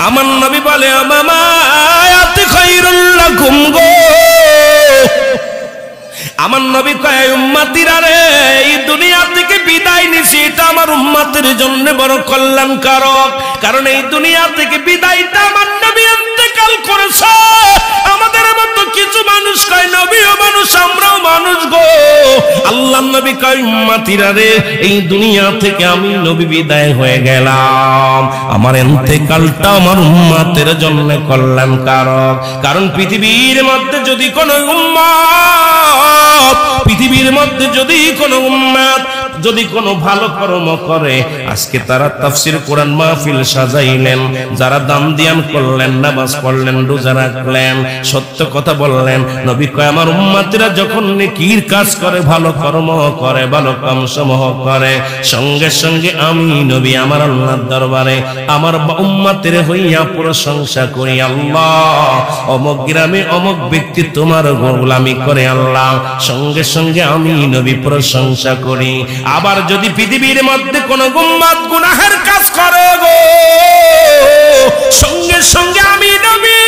আমার নবী বলে মামা আয়াতি খায়রুল লাকুম গো। আমার নবী কয় উম্মতিরা রে, এই দুনিয়া থেকে বিদায় নিছি এটা আমার উম্মতের জন্য বড় কল্যাণকারক। কারণ এই দুনিয়া থেকে বিদায়টা আমার নবী ইন্তেকাল করেছে। আমাদের মতো কিছু মানুষ কয় নবীও মানুষ, আমরাও মানুষ গো। আল্লাহর নবী কয় উম্মতিরা রে, এই দুনিয়া থেকে আমি নবী বিদায় হয়ে গেলাম, আমার ইন্তেকালটা আমার উম্মতের জন্য কল্যাণকারক। কারণ পৃথিবীর মধ্যে যদি কোনো উম্মত, পৃথিবীর মধ্যে যদি কোনো উম্মত যদি কোনো ভালো কর্ম করে, আজকে তারা তাফসীর কোরআন মাহফিল সাজাইলেন, যারা দান দিয়ান করলেন, নামাজ পড়লেন, রোজা রাখলেন, সত্য কথা বললেন, নবী কয় আমার উম্মতেরা যখন নেকির কাজ করে, ভালো কর্ম করে, ভালো কাম সমূহ করে, সঙ্গে সঙ্গে আমি নবী আমার আল্লাহর দরবারে আমার উম্মতের হইয়া প্রশংসা করি, আল্লাহ অমুক গ্রামে অমুক ব্যক্তি তোমার গোলামি করে আল্লাহ, সঙ্গে সঙ্গে আমি নবী প্রশংসা করি। আবার যদি পৃথিবীর মধ্যে কোন উম্মত গুনাহের কাজ করে গো, সঙ্গে সঙ্গে আমি নবী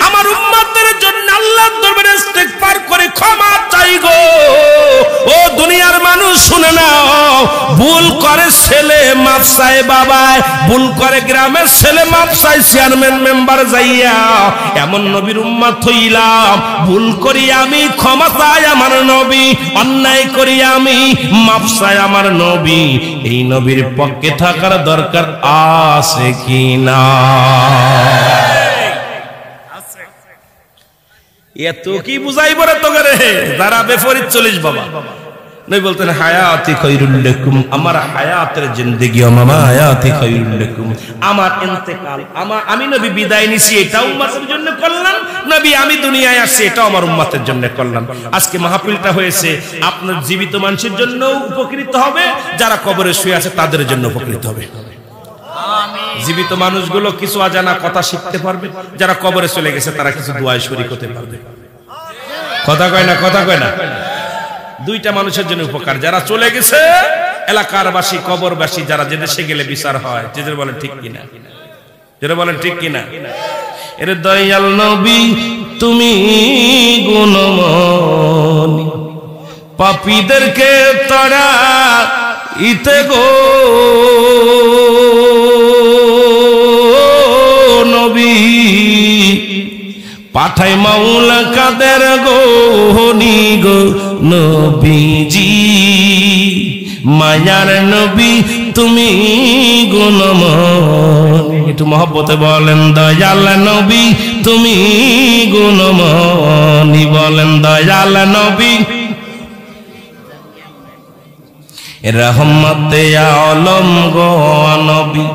আমার উম্মতের জন্য আল্লাহর দরবারে ইস্তিগফার করে ক্ষমা চাই গো। ও দুনিয়ার মানুষ শুনে নাও, ভুল করে ছেলে মাপ চায় বাবায়, ভুল করে গ্রামের ছেলে মাপ চায় চেয়ারম্যান মেম্বার যাইয়া, এমন নবীর উম্মত হইলাম। ভুল করি আমি ক্ষমা চাই আমার নবী, অন্যায় করি আমি মাপ চাই আমার নবী। এই নবীর পক্ষে থাকার দরকার আছে কি না? এত কি বুঝাইব রে তোকে রে, যারা বেফরিদ চলিস বাবা। নবী বলতেন হায়াতি খায়রুল লাকুম, আমার হায়াতের জিন্দেগি মামা হায়াতি খায়রুল লাকুম, আমার ইন্তেকাল, আমি নবী বিদায় নিছি এটা উম্মতের জন্য কল্যাণ, নবী আমি দুনিয়ায় আসছি এটাও আমার উম্মতের জন্য কল্যাণ। আজকে মাহফিলটা হয়েছে আপনার জীবিত মানুষের জন্য উপকৃত হবে, যারা কবরে শুয়ে আছে তাদের জন্য উপকৃত হবে। জীবিত মানুষগুলো কিছু অজানা কথা শিখতে পারবে, যারা কবরে চলে গেছে তারা কিছু দোয়ায় শরীক হতে পারবে। কথা কয় না, কথা কয় না। দুইটা মানুষের জন্য উপকার, যারা চলে গেছে এলাকার বাসী, কবরবাসী, যারা যে দেশে গেলে বিচার হয়, যেদের বলেন ঠিক কিনা, যেটা বলেন ঠিক কিনা। এর দয়াল নবী তুমি গুণমণি, পাপীদেরকে তারা ইতে গো নবী, পাঠাই মাওলা কাদের গো হনি গো নবীজি, মায়ার নবী তুমি গুণমণি। একটু মহব্বতে বলেন দয়াল নবী তুমি গুণমণি, বলেন দয়াল নবী। রহমতে আলম গো নবী,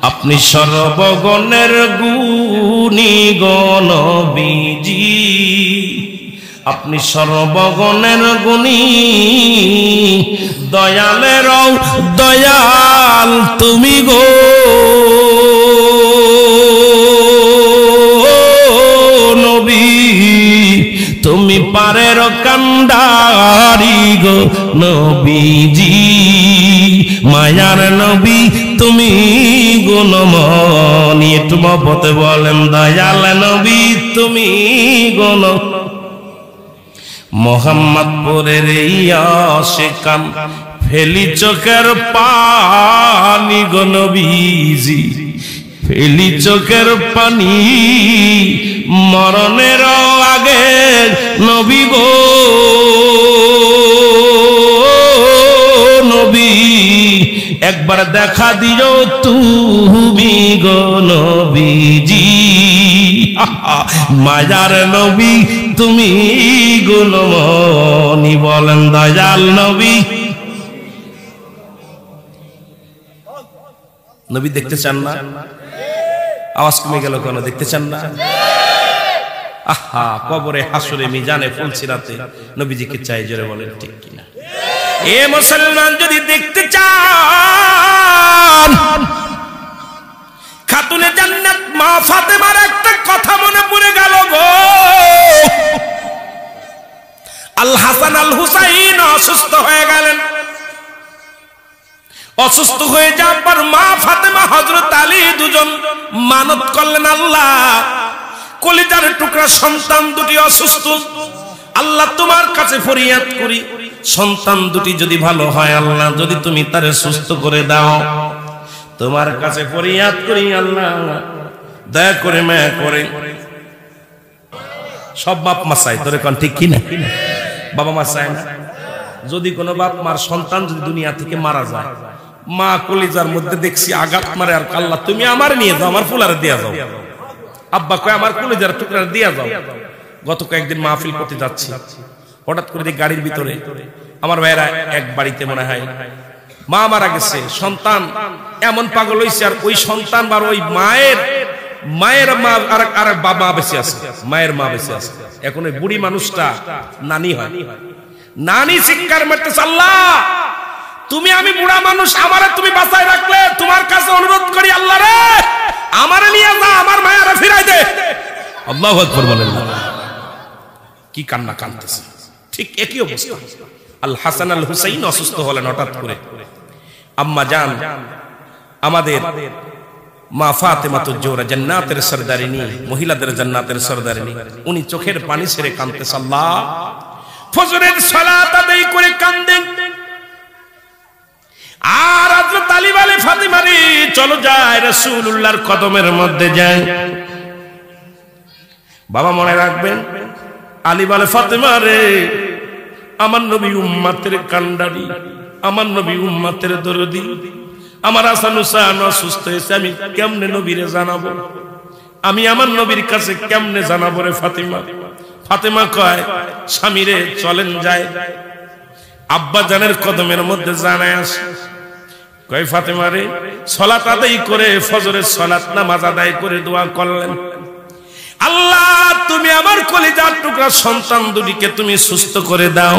আপনি সর্বগুণের গুণী গো নবীজি, আপনি সর্বগুণের গুণী, দয়ালের দয়াল তুমি গো নবী, তুমি পারের কান্ডারি গো নবীজি, মায়ার নবী তুমি গুণমণি। একটু মহব্বতে বলেন দয়াল নবী তুমি গুণ। মোহাম্মদপুরের আশিকান ফেলি চোখের পানি গো নবীজি, ফেলি চোখের পানি, মরণের আগে নবী গো নবী, একবার দেখা দিও তুমি গো নবীজি, মায়ার নবী তুমি গুণমণি, বলেন দয়াল নবী। নবী দেখতে চান না? আওয়াজ কমে গেল কেন? দেখতে চান না? আহা, কবরে হাসরে মিজানে ফুলসিরাতে নবীজিকে চাই, জোরে বলেন ঠিক কিনা। এ মুসলমান যদি দেখতে চান, খাতুনে জান্নাত মা ফাতেমার একটা কথা মনে পড়ে গেল গো। আল হাসান আল হুসাইন অসুস্থ হয়ে গেলেন, অসুস্থ হয়ে যাওয়ার পর মা ফাতেমা হযরত আলী দুজন মানত করলেন, আল্লাহ কলিজার টুকরা সন্তান দুটি অসুস্থ, আল্লাহ তোমার কাছে ফরিয়াদ করি, সন্তান দুটি যদি ভালো হয় আল্লাহ, যদি তুমি তারে সুস্থ করে দাও, তোমার কাছে ফরিয়াদ করি আল্লাহ, দয়া করে মায়া করে। সব বাপ মা চায়, তোরে কোন ঠিক কি না? বাবা মা চায় না? যদি কোনো বাপ মার সন্তান যদি দুনিয়া থেকে মারা যায়, মা কলিজার মধ্যে দেখছি আঘাত মারে, আর আল্লাহ তুমি আমার নিয়ে যাও, আমার ফুলারে দিয়া যাও। আব্বা কয় আমার কলিজার টুকরা দিয়া যাও। গত কয়েকদিন মাহফিল করতে যাচ্ছি, হঠাৎ করে দেখি গাড়ির ভিতরে আমার ভাইয়েরা এক বাড়িতে মনে হয় মা মারা গেছে, সন্তান এমন পাগল হয়েছে, আর ওই সন্তান বা ওই মায়ের মা আর বাবা বেঁচে আছে, মায়ের মা বেঁচে আছে। এখন ওই বুড়ি মানুষটা নানি হয়, নানি চিৎকার মারতেছে, আল্লাহ তুমি, আমি বুড়া মানুষ, আমারে তুমি বাঁচায় রাখলে, তোমার কাছে অনুরোধ করি আল্লাহ রে, আমারে নিয়ে যা, আমার মায়েরা ফিরাই দে। আল্লাহু আকবার বলেন। কি কান্না কাঁদতেছে। ঠিক একই অবস্থা আল হাসান আল হুসাইন অসুস্থ হলেন হঠাৎ করে। আম্মা জান আমাদের মা ফাতেমাতুজ জোহরা জান্নাতের সরদারিনী, মহিলাদের জান্নাতের সরদারিনী, উনি চোখের পানি ছেড়ে কাঁদতেছেন, আল্লাহ ফজরের সালাত আদায় করে কাঁদেন। আর হযরত আলী বলে, ফাতেমা রে চলো যাই রাসূলুল্লাহর কদমের মধ্যে যাই। বাবা মনে রাখবেন, আলী বলে, ফাতেমা রে আমার নবী উম্মতের কান্ডারি, আমার নবী উম্মতের দরদি, আমার হাসান হুসাইন অসুস্থ হয়েছে, আমি কেমনে নবীরে জানাবো, আমি আমার নবীর কাছে কেমনে জানাবো রে ফাতেমা। ফাতেমা কয়, স্বামীরে চলেন যায়, আব্বা জানের কদমের মধ্যে জানায় আসে। কয় ফাতেমা রে সালাত আদায় করে, ফজরের সালাত নামাজ আদায় করে দোয়া করলেন, আল্লাহ তুমি আমার কলিজার টুকরা সন্তান দুটিকে তুমি সুস্থ করে দাও,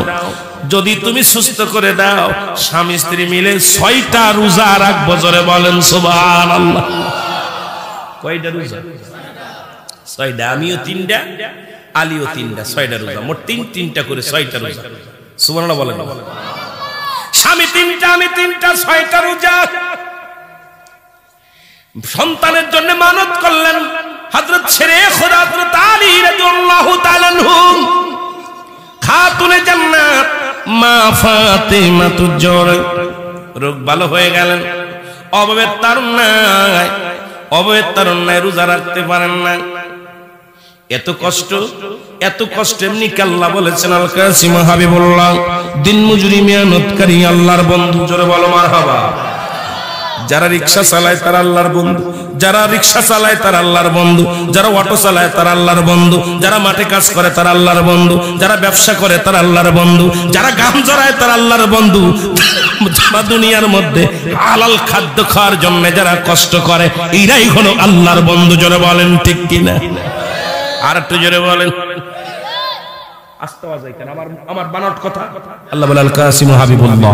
যদি তুমি সুস্থ করে দাও স্বামী স্ত্রী মিলে 6টা রোজা রাখবো। জোরে বলেন সুবহানাল্লাহ। কয়টা রোজা? 6টা। আমিও 3টা, আলীও 3টা, 6টা রোজা, মোট 3টা করে 6টা রোজা। সুবহানাল্লাহ বলেন। স্বামী 3টা, আমি 3টা, 6টা রোজা। সন্তানের জন্য মানত করলেন হযরত শেরে খোদা হযরত আলী রাদিয়াল্লাহু তাআলা আনহু, খাতুনে জান্নাত মা ফাতেমাতুজ জোহরা রোগ ভালো হয়ে গেলেন, অভাবের তারুণ্যায় রোজা রাখতে পারেন না। এত কষ্ট এমনি কি আল্লাহ বলেছেন, আল কাসিম হাবিবুল্লাহ দিন মজুরি মেহনতকারী আল্লাহর বন্ধু। জোরে বলো মারহাবা। যারা রিকশা চালায় তারা আল্লাহর বন্ধু, যারা রিকশা চালায় তারা আল্লাহর বন্ধু, যারা অটো চালায় তারা আল্লাহর বন্ধু, যারা মাঠে কাজ করে তারা আল্লাহর বন্ধু, যারা ব্যবসা করে তারা আল্লাহর বন্ধু, যারা গাম জড়ায় তারা আল্লাহর বন্ধু, যারা দুনিয়ার মধ্যে হালাল খাদ্য খাওয়ার জন্য যারা কষ্ট করে এরাই হলো আল্লাহর বন্ধু। জোরে বলেন ঠিক কিনা? আর একটু জোরে বলেন। আমার বানট কথা। আল্লাহ বলে, আল কাসিম হাবিবুল্লাহ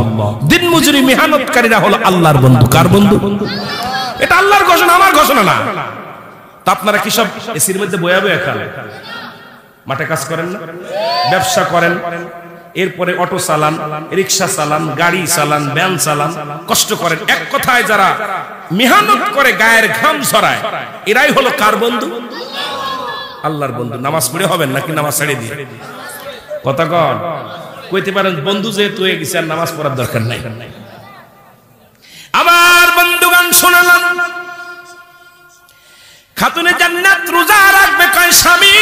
দিন মজুরি মেহনতকারীরা হলো আল্লাহর বন্ধু। কার বন্ধু? এটা আল্লাহর ঘোষণা, আমার ঘোষণা না। তা আপনারা কি সব এসির মধ্যে বয়া বয়া খান? মাঠে কাজ করেন না, ব্যবসা করেন, এরপরে অটো চালান, রিক্সা চালান, গাড়ি চালান, ভ্যান চালান, কষ্ট করেন। এক কথায় যারা মেহনত করে গায়ের ঘাম ঝরায় এরাই হলো কার বন্ধু? আল্লাহর বন্ধু। নামাজ পড়ে হবেন নাকি নামাজ ছেড়ে দিয়ে? কথা কন কইতে পারেন, বন্ধু যেহেতু হয়ে গেছে আর নামাজ পড়ার দরকার নাই। আমার বন্ধুগণ শোনালাম, খাতুনে জান্নাত রোজা রাখবে কয় স্বামী,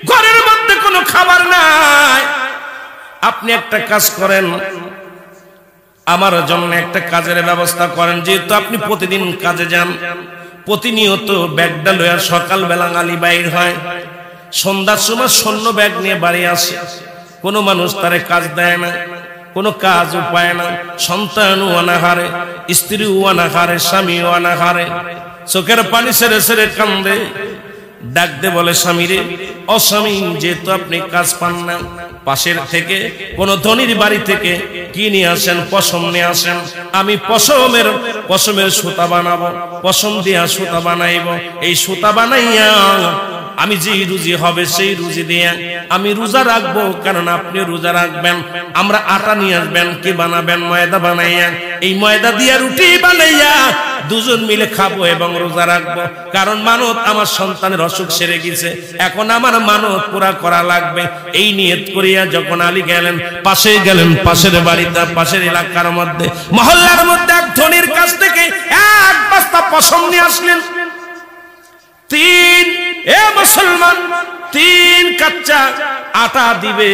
ঘরের মধ্যে কোনো খাবার নাই, আপনি একটা কাজ করেন, আমার জন্য একটা কাজের ব্যবস্থা করেন। যেহেতু আপনি প্রতিদিন কাজে যান, প্রতিনিয়ত ব্যাগটা লইয়া সকালবেলা আলী বাইর হয়, সন্ধ্যার সময় শূন্য ব্যাগ নিয়ে বাড়ি আসে, কোনো মানুষ তারে কাজ দেয় না, কোনো কাজ উপায় না, সন্তানও অনাহারে, স্ত্রীও অনাহারে, স্বামীও অনাহারে, চোখের পানি ছেড়ে ছেড়ে কান্দে, ডাক দে বলে, স্বামী রে, অস্বামী যেহেতু আপনি কাজ পান না, পাশের থেকে কোন ধনীর বাড়ি থেকে কি নিয়ে আসেন, পশম নিয়ে আসেন, আমি পশমের সুতা বানাবো, পশম দিয়া সুতা বানাইব, এই সুতা বানাইয়া আমি যেই রুজি হবে সেই রুজি দিয়ে আমি রোজা রাখবো, কারণ আপনি রোজা রাখবেন। আমরা আটা নিয়ে আসবেন, কি বানাবেন? ময়দা বানাইয়া, এই ময়দা দিয়ে রুটি বানাইয়া দুজন মিলে খাবো এবং রোজা রাখবো। কারণ মানত আমার সন্তানের অসুখ সেরে গেছে, এখন আমার মানত পুরা করা লাগবে। এই নিয়ত করিয়া যখন আলী গেলেন, পাশের বাড়িতে, পাশের এলাকার মধ্যে, মহল্লার মধ্যে এক ধনীর কাছ থেকে এক বস্তা পশম নিয়ে আসলেন। মুসলমান 3 কাচ্চা আটা দিবে,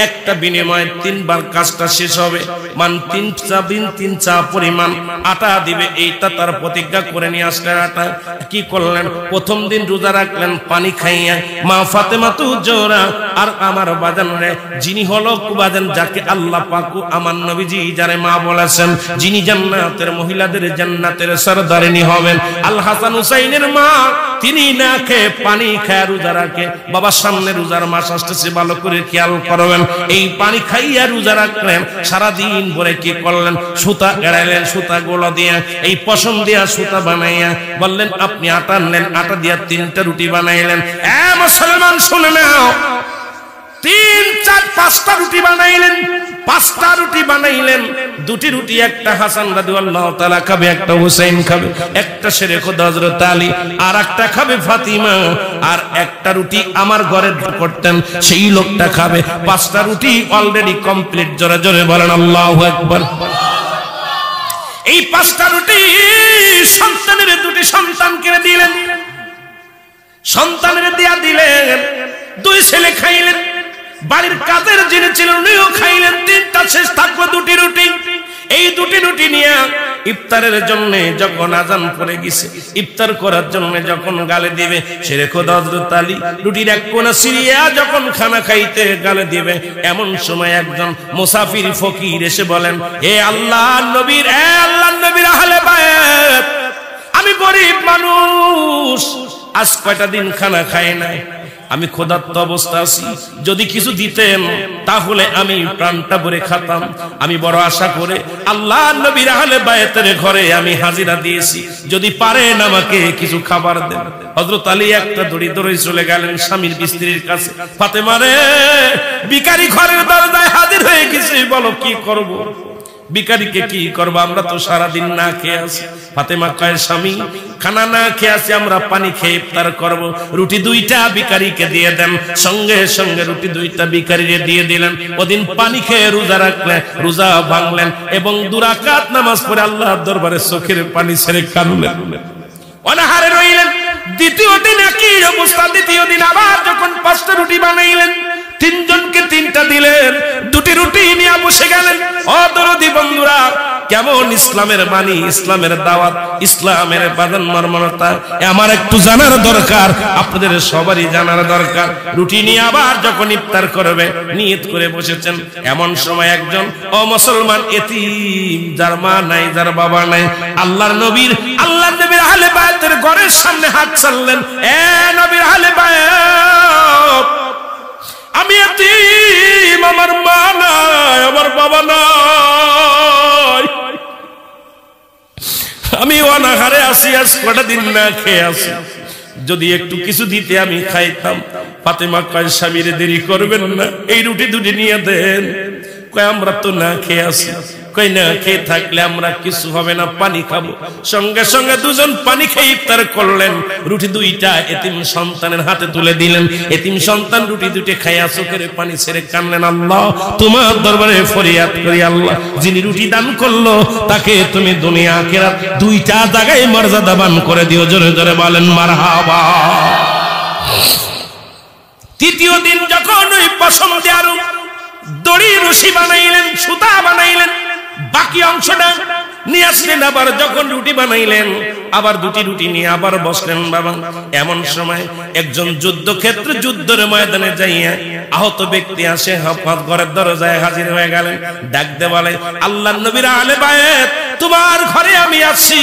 একটা বিনিময়ে 3 বার কাজটা শেষ হবে, মান 3 চা পরিমাণ আটা দিবে। এইটা তার প্রতিজ্ঞা করে নিয়ে আসলেন। আটা কি করলেন? প্রথম দিন রোজা রাখলেন পানি খাইয়া। মা ফাতেমা তু জোহরা আর আমার বাজান রে, যিনি হলো বাজান, যাকে আল্লাহ পাক আমার নবীজি যারে মা বলেছেন, যিনি জান্নাতের মহিলাদের জান্নাতের সরদারিনী হবেন, আল হাসান হুসাইনের মা, তিনি না খেয়ে পানি খায় রোজা রাখে। বাবার সামনে রোজার মাস আসতেছে, ভালো করে খেয়াল করবেন। এই পানি খাইয়া রোজা রাখলেন। সারাদিন ভরে কি করলেন? সুতা এড়াইলেন, সুতা গোলা দিয়া, এই পশম দিয়া সুতা বানাইয়া বললেন আপনি আটা আনলেন, আটা দিয়া 3টা রুটি বানাইলেন। মুসলমান শুনে নাও, 3, 4, 5টা রুটি বানাইলেন। 5টা রুটি বানাইলেন। 2টি রুটি একটা হাসান রাদিয়াল্লাহু তাআলা খাবে, একটা হুসাইন খাবে, একটা শেরে খোদা হযরত আলী, আর একটা খাবে ফাতিমা, আর একটা রুটি আমার ঘরে করতেন সেই লোকটা খাবে। 5টা রুটি অলরেডি কমপ্লিট। জোরে জোরে বলেন আল্লাহু আকবার। এই 5টা রুটি সন্তানের 2টি সন্তানকে দিলেন, সন্তানের দিয়া দিলেন। 2 ছেলে খাইলেন, বাড়ির কাজের যিনি ছিলেন উনিও খাইলেন। 3টা শেষ থাকলো 2টি রুটি। এই 2টি রুটি নিয়ে ইফতারের জন্য যখন আজান পড়ে গেছে, ইফতার করার জন্য যখন গালে দিবে, শেরে খোদা হযরত আলী রুটির এক কোণা সিরিয়া যখন খানা খাইতে গালে দিবে, এমন সময় একজন মুসাফির ফকির এসে বলেন, হে আল্লাহর নবীর আহলে বায়ত, আমি গরিব মানুষ, আজ কয়টা দিন খানা খাই নাই, আমি ক্ষুধার্ত অবস্থা আছি, যদি কিছু দিতেন তাহলে আমি প্রাণটা ভরে খেতাম। আমি বড় আশা করে আল্লাহর নবীর আহলে বায়তের ঘরে আমি হাজিরা দিয়েছি, যদি পারেন আমাকে কিছু খাবার দেন। হযরত আলী একটা দড়ি ধরে চলে গেলেন স্বামীর স্ত্রীর কাছে, ফাতেমা রে, ভিখারি ঘরের দরজায় হাজির হয়ে গেছে, বলো কি করব? ভিখারিকে কি করবো? আমরা তো সারাদিন না খেয়ে আছি। ফাতেমা কয়, স্বামী খানা না খেয়ে আছি, আমরা পানি খেয়ে ইফতার করব। রুটি 2টা ভিখারিকে দিয়ে দেন। সঙ্গে সঙ্গে রুটি 2টা ভিখারিকে দিয়ে দিলেন। ওদিন পানি খেয়ে রোজা রাখলেন, রোজা ভাঙলেন এবং 2 রাকাত নামাজ পড়ে আল্লাহর দরবারে চোখের পানি ছেড়ে কাঁদলেন, অনাহারে রইলেন। দ্বিতীয় দিন একই অবস্থা। দ্বিতীয় দিন আবার যখন 5টা রুটি বানাইলেন, 3 জনকে 3টা দিলেন। 2টি রুটি নিয়ে বসে গেলেন। ও দরদি বন্ধুরা, কেমন ইসলামের বাণী, ইসলামের দাওয়াত, ইসলামের বাদান মর্মনতা আমার একটু জানার দরকার, আপনাদের সবারই জানার দরকার। রুটি নিয়ে আবার যখন ইফতার করবে নিয়ত করে বসেছেন, এমন সময় একজন মুসলমান এতিম, যার মা নাই, যার বাবা নাই, আল্লাহর নবীর আহলে বায়তের ঘরের সামনে হাত ছাড়লেন, এ নবীর আহলে বায়ত, আমি এতিম, আমার মা নাই, আমার বাবা নাই, আমি অনাহারে আছি, আজ কটা দিন না খেয়ে আছি, যদি একটু কিছু দিতে আমি খাইতাম। ফাতেমা কয়, স্বামীরে দেরি করবেন না, এই রুটি 2টি নিয়ে দেন। কয়, আমরা তো না খেয়ে আছি। কই, না খেয়ে থাকলে আমরা কিছু হবে না, পানি খাবো। সঙ্গে সঙ্গে 2 জন পানি খেয়ে ইফতার করলেন। রুটি 2টা এতিম সন্তানের হাতে তুলে দিলেন। এতিম সন্তান রুটি 2টি খাইয়া চোখের পানি ছেড়ে কাঁদলেন, আল্লাহ তোমার দরবারে ফরিয়াদ করি, আল্লাহ যিনি রুটি দান করলো তাকে তুমি দুনিয়া আখিরাত 2টা জায়গায় মর্যাদাবান করে দিও। জোরে জোরে বলেন মারহাবা। তৃতীয় দিন যখন ওই পশম দিয়ে আরো দড়ি রশি বানাইলেন, সুতা বানাইলেন, বাকি অংশটা নিয়ে আসলেন। আবার যখন রুটি বানাইলেন, আবার 2টি রুটি নিয়ে আবার বসলেন। বাবা, এমন সময় একজন যুদ্ধক্ষেত্রে, যুদ্ধের ময়দানে যাইয়া আহত ব্যক্তি আসে, ঘরের দরজায় হাজির হয়ে গেলেন। ডাকতে বলে, আল্লাহর নবীর আহলে বায়ত, তোমার ঘরে আমি আছি,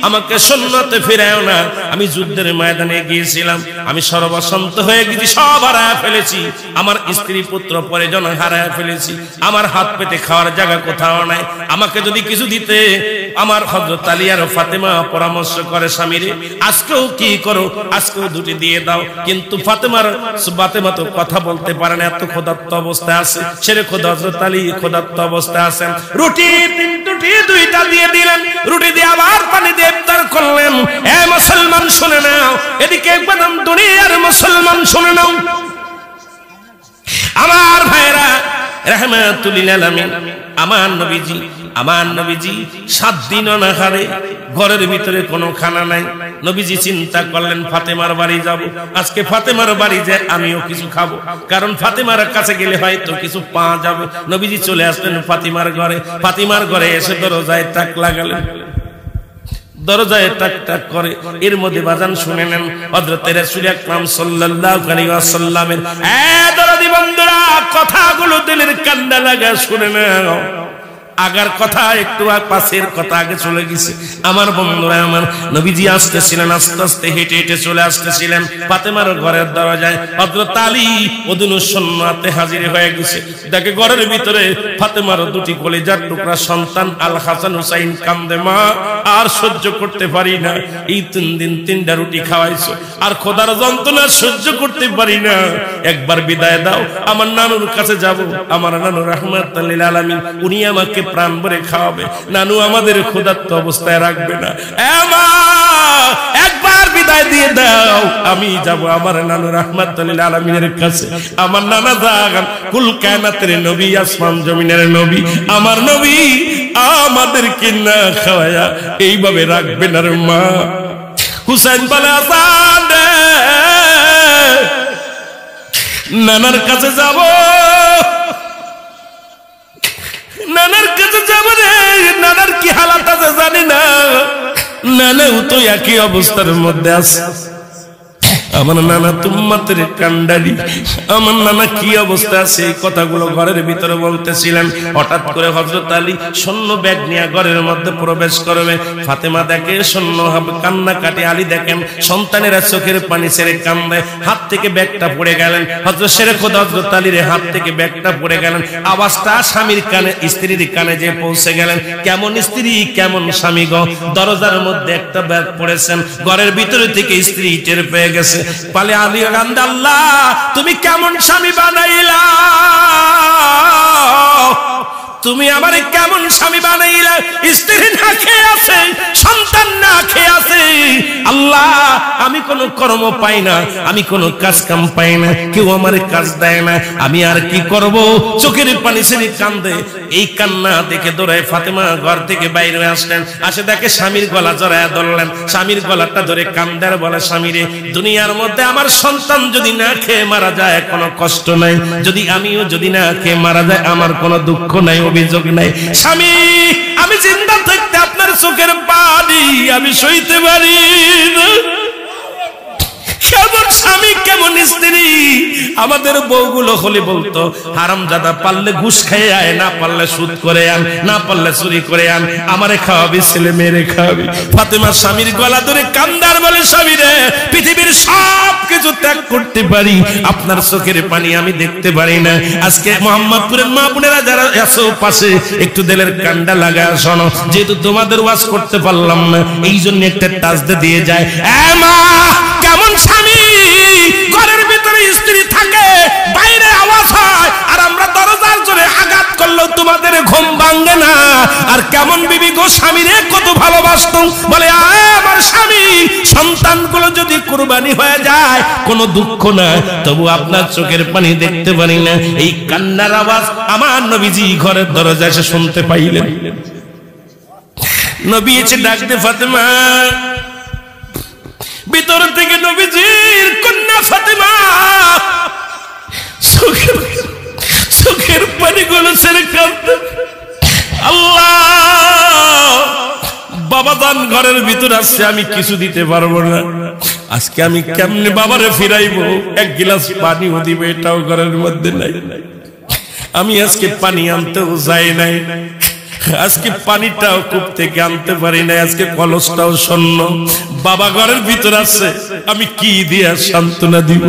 আমাকে সুন্নতে ফিরাও না। আমি যুদ্ধের ময়দানে গিয়েছিলাম, আমি সর্বসন্ত হয়ে গেছি, সব হারায় ফেলেছি, আমার স্ত্রী পুত্র পরিজন হারায় ফেলেছি, আমার হাত পেতে খাওয়ার জায়গা কোথাও নাই। আমাকে যদি কিছু দিতে, আমার হযরত আলী আর ফাতেমা পরামর্শ করে স্বামীরে, আজকেও কি করো, আজকেও দুটি দিয়ে দাও। কিন্তু ফাতেমা তো কথা বলতে পারে না, এত ক্ষুধার্ত অবস্থায় আছে। ছেড়ে খোদা হযরত আলী ক্ষুধার্ত অবস্থায় আছেন। রুটি দুইটা দিয়ে দিলেন, রুটি দিয়ে আবার পানি দিয়ে ইফতার করলেন। এ মুসলমান শুনে নাও, এদিকে একদম দুনিয়ার মুসলমান শুনে নাও, আমার ভাইরা রাহমাতুল লিল আলামিন, আমার নবীজি 7 দিন অনাহারে, ঘরের ভিতরে কোনো খানা নাই। নবীজি চিন্তা করলেন ফাতেমার বাড়ি যাব, আজকে ফাতেমার বাড়ি যে আমিও কিছু খাবো, কারণ ফাতেমার কাছে গেলে হয়তো কিছু পাওয়া যাবে। নবীজি চলে আসলেন ফাতেমার ঘরে এসে দরজায় তাক লাগালেন, দরজায় টাক টাক করে। এর মধ্যে বাজান শুনে নেন হযরত রাসূল আকরাম সাল্লাল্লাহু আলাইহি ওয়াসাল্লামের দরদি বন্ধুরা, কথাগুলো দিলের কান্না লাগা শুনে নাও। আগার কথা একটু পাশের কথা আগে চলে গেছে। আমার বন্ধুরা, আমার নবীজি আসতেছিলেন, আস্তে আস্তে হেঁটে হেঁটে চলে আসতেছিলেন ফাতেমার ঘরের দরজায়। হযরত আলী ওদিন সুন্নাতে হাজির হয়ে গেছে। দেখে ঘরের ভিতরে ফাতেমার দুটি কলিজার টুকরা সন্তান আল হাসান হুসাইন কান্দে, মা আর সহ্য করতে পারি না, এই 3 দিন 3টা রুটি খাওয়াইছো, আর খোদার যন্ত্রণা সহ্য করতে পারি না, একবার বিদায় দাও, আমার নানুর কাছে যাব। আমার নানু রাহমাতুল লিল আলামিন, উনি আমাকে প্রাণ ভরে খাওয়াবে, নানু আমাদের ক্ষুধার্ত অবস্থায় রাখবে না। মা একবার বিদায় দিয়ে দাও, আমি যাব আমার নানু রাহমাতুল লিল আলামিনের কাছে। আমার নানা জাগান কুল কায়নাতের নবী, আসমান জমিনের নবী, আমার নবী আমাদেরকে না খাওয়ায়া এইভাবে রাখবে না রে মা। হুসাইন বলে, আসান নানার কাছে যাব, নানার কাছে যাব রে, নানার কি হালাত আছে জানি না, নানাও তো একই অবস্থার মধ্যে আছে। আমার নানা তুম্মাতের কান্ডারি, আমার নানা কি অবস্থা আছে, এই কথাগুলো ঘরের ভিতরে বলতেছিলেন। হঠাৎ করে হযরত আলী সৈন্য ব্যাগ নিয়ে ঘরের মধ্যে প্রবেশ করবে। ফাতেমা দেখে সৈন্য কান্না কাটে, আলী দেখেন সন্তানেরা চোখের পানি ছেড়ে কান্দে, হাত থেকে ব্যাগটা পড়ে গেলেন। হযরত শেরে খোদা হযরত আলীর হাত থেকে ব্যাগটা পড়ে গেলেন। আওয়াজটা স্বামীর কানে, স্ত্রীর কানে যে পৌঁছে গেলেন। কেমন স্ত্রী কেমন স্বামী গো, দরজার মধ্যে একটা ব্যাগ পড়েছেন, ঘরের ভিতরে থেকে স্ত্রী টের পেয়ে গেছে। পালে আলী কান্দে, আল্লাহ তুমি কেমন স্বামী বানাইলা, তুমি আমারে কেমন স্বামী বানাইলা, স্ত্রী না খেয়ে আছে, সন্তান না খেয়ে আছে, আল্লাহ আমি কোনো কর্ম পাই না, আমি কোনো কাজ কাম পাই না, কেউ আমারে কাজ দেয় না, আমি আর কি করব, চোখের পানি ছেড়ে কান্দে। এই কান্না দেখে দৌড়ায় ফাতেমা ঘর থেকে বাইরে আসলেন, আসে দেখে স্বামীর গলা জড়ায় ধরলেন, স্বামীর গলাটা ধরে কান্দার বলে, স্বামীরে দুনিয়ার মধ্যে আমার সন্তান যদি না খেয়ে মারা যায় কোনো কষ্ট নাই, যদি আমিও যদি না খেয়ে মারা যায় আমার কোনো দুঃখ নাই, অভিযোগ নাই। স্বামী আমি চিন্তা থাকতে আপনার চোখের পানি আমি সইতে পারি না। কেমন স্বামী কেমন স্ত্রী। আমাদের বউগুলো হলে বলতো, হারামজাদা পারলে ঘুষ খেয়ে আয়, না পারলে সুদ করে আন, না পারলে চুরি করে আন, আমারে খাওয়াবি, ছেলে মেয়েরে খাওয়াবি। ফাতেমা স্বামীর গলা ধরে কান্দার বলে, স্বামী রে পৃথিবীর সব কিছু ত্যাগ করতে পারি, আপনার চোখের পানি আমি দেখতে পারি না। আজকে মোহাম্মদপুরের মা বোনেরা যারা আছো পাশে, একটু দিলের কান্ডা লাগায় শোনো, যেহেতু তোমাদের ওয়াজ করতে পারলাম না, এই জন্য একটা টাচ দিয়ে যায়। মা কেমন স্বামী, ঘরের ভিতরে স্ত্রী থাকে, বাইরে আওয়াজ হয়, আর আমরা দরজার জোরে আঘাত করলেও তোমাদের ঘুম ভাঙে না। আর কেমন বিবি গো, স্বামীরে কত ভালোবাসতো, বলে আমার স্বামী সন্তানগুলো যদি কুরবানি হয়ে যায় কোনো দুঃখ না, তবু আপনার চোখের পানি দেখতে পারি না। এই কান্নার আওয়াজ আমার নবীজি ঘরের দরজায় এসে শুনতে পাইলেন। নবী এসে ডাকতে, ফাতেমা। ভিতর থেকে নবীজির কন্যা ফাতেমা চোখের পানিগুলো ছেড়ে কাঁদতে, আল্লাহ বাবা দান ঘরের ভিতর আসছে, আমি কিছু দিতে পারবো না, আজকে আমি কেমনে বাবারে ফিরাইবো, এক গিলাস পানিও দিবে এটাও ঘরের মধ্যে নাই, আমি আজকে পানি আনতেও যাই নাই। আজকে পানিটাও কূপ থেকে আনতে পারি না, আজকে কলসটাও শূন্য। বাবা ঘরের ভিতর আছে, আমি কি দিয়া সান্ত্বনা দিব?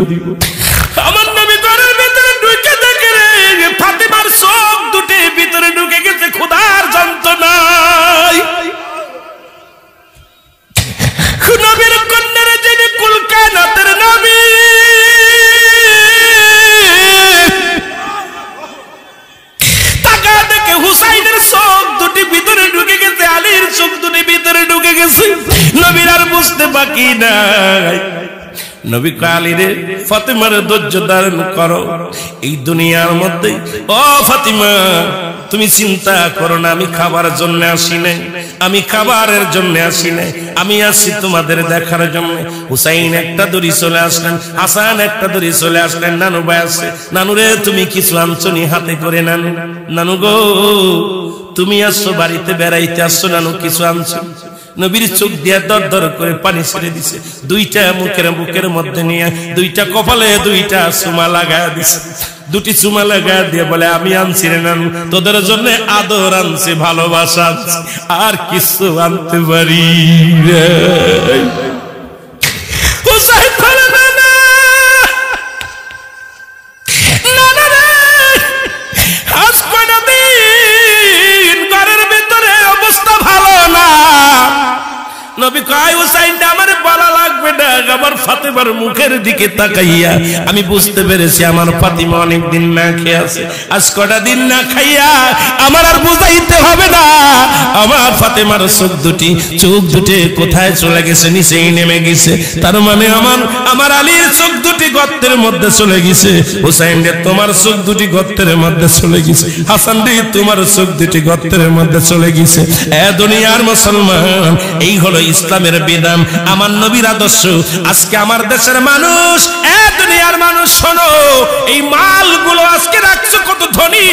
আমার নবী ঘরের ভিতরে ঢুকে দেখে রে ফাতেমার চোখ দুটি ভিতরে ঢুকে গেছে ক্ষুধার যন্ত্রণায়। নবীর কন্যারে যিনি কুল কায়নাতের নবী, তাকা দেখে হুসাইনের চোখ দুটি ভিতরে ঢুকে গেছে, আলীর চোখ দুটি ভিতরে ঢুকে গেছে। নবীর আর বুঝতে বাকি নাই। নবী আলী রে, ফাতেমার ধৈর্য ধারণ করো এই দুনিয়ার মধ্যে। ও ফাতেমা, তুমি চিন্তা করো না, আমি খাবার জন্য আসি নাই, আমি খাবারের জন্য আসি নাই, আমি আসি তোমাদের দেখার জন্য। হুসাইন একটা দড়ি চলে আসলেন, হাসান একটা দড়ি চলে আসলেন। নানু ভাই আছে, নানু রে তুমি কিছু আনছনি হাতে করে? নানু, নানু গো তুমি আসছো বাড়িতে বেড়াইতে আসছো, নানু কিছু আনছো? নবীর চোখ দিয়ে দর দর করে পানি ছেড়ে দিছে, দুইটা বুকের মধ্যে নিয়ে দুইটা কপালে দুইটা চুমা লাগা দিছে। দুটি চুমা লাগা দিয়ে বলে, আমি আনছি রে নানু, তোদের জন্য আদর আনছি, ভালোবাসা আনছি, আর কিছু আনতে পারি রে। হুসাইন বলে, না না না রে, আজ কয়টা দিন ঘরের ভিতরে অবস্থা ভালো না। নবী কয়, হুসাইনটা আমার বলা লাগবে না। আমার ফাতেমার মুখের দিকে তাকাইয়া আমি বুঝতে পেরেছি আমার ফাতেমা অনেক দিন না খেয়ে আছে। আজ কটা দিন না খাইয়া আমার আর বুঝাইতে হবে না, আমার ফাতেমার চোখ দুটি কোথায় চলে গেছে? নিচেই নেমে গেছে। তার মানে আমার আলীর চোখ দুটি গর্তের মধ্যে চলে গেছে। হুসাইন রে, তোমার চোখ দুটি গর্তের মধ্যে চলে গেছে। হাসান রে, তোমার চোখ দুটি গর্তের মধ্যে চলে গেছে। এ দুনিয়ার মুসলমান, এই হলো ইসলামের বিধান, আমার নবীর আদর্শ। আজকে আমার দেশের মানুষ, এ দুনিয়ার মানুষ, শোনো, এই মালগুলো আজকে রাখছো কত ধনী,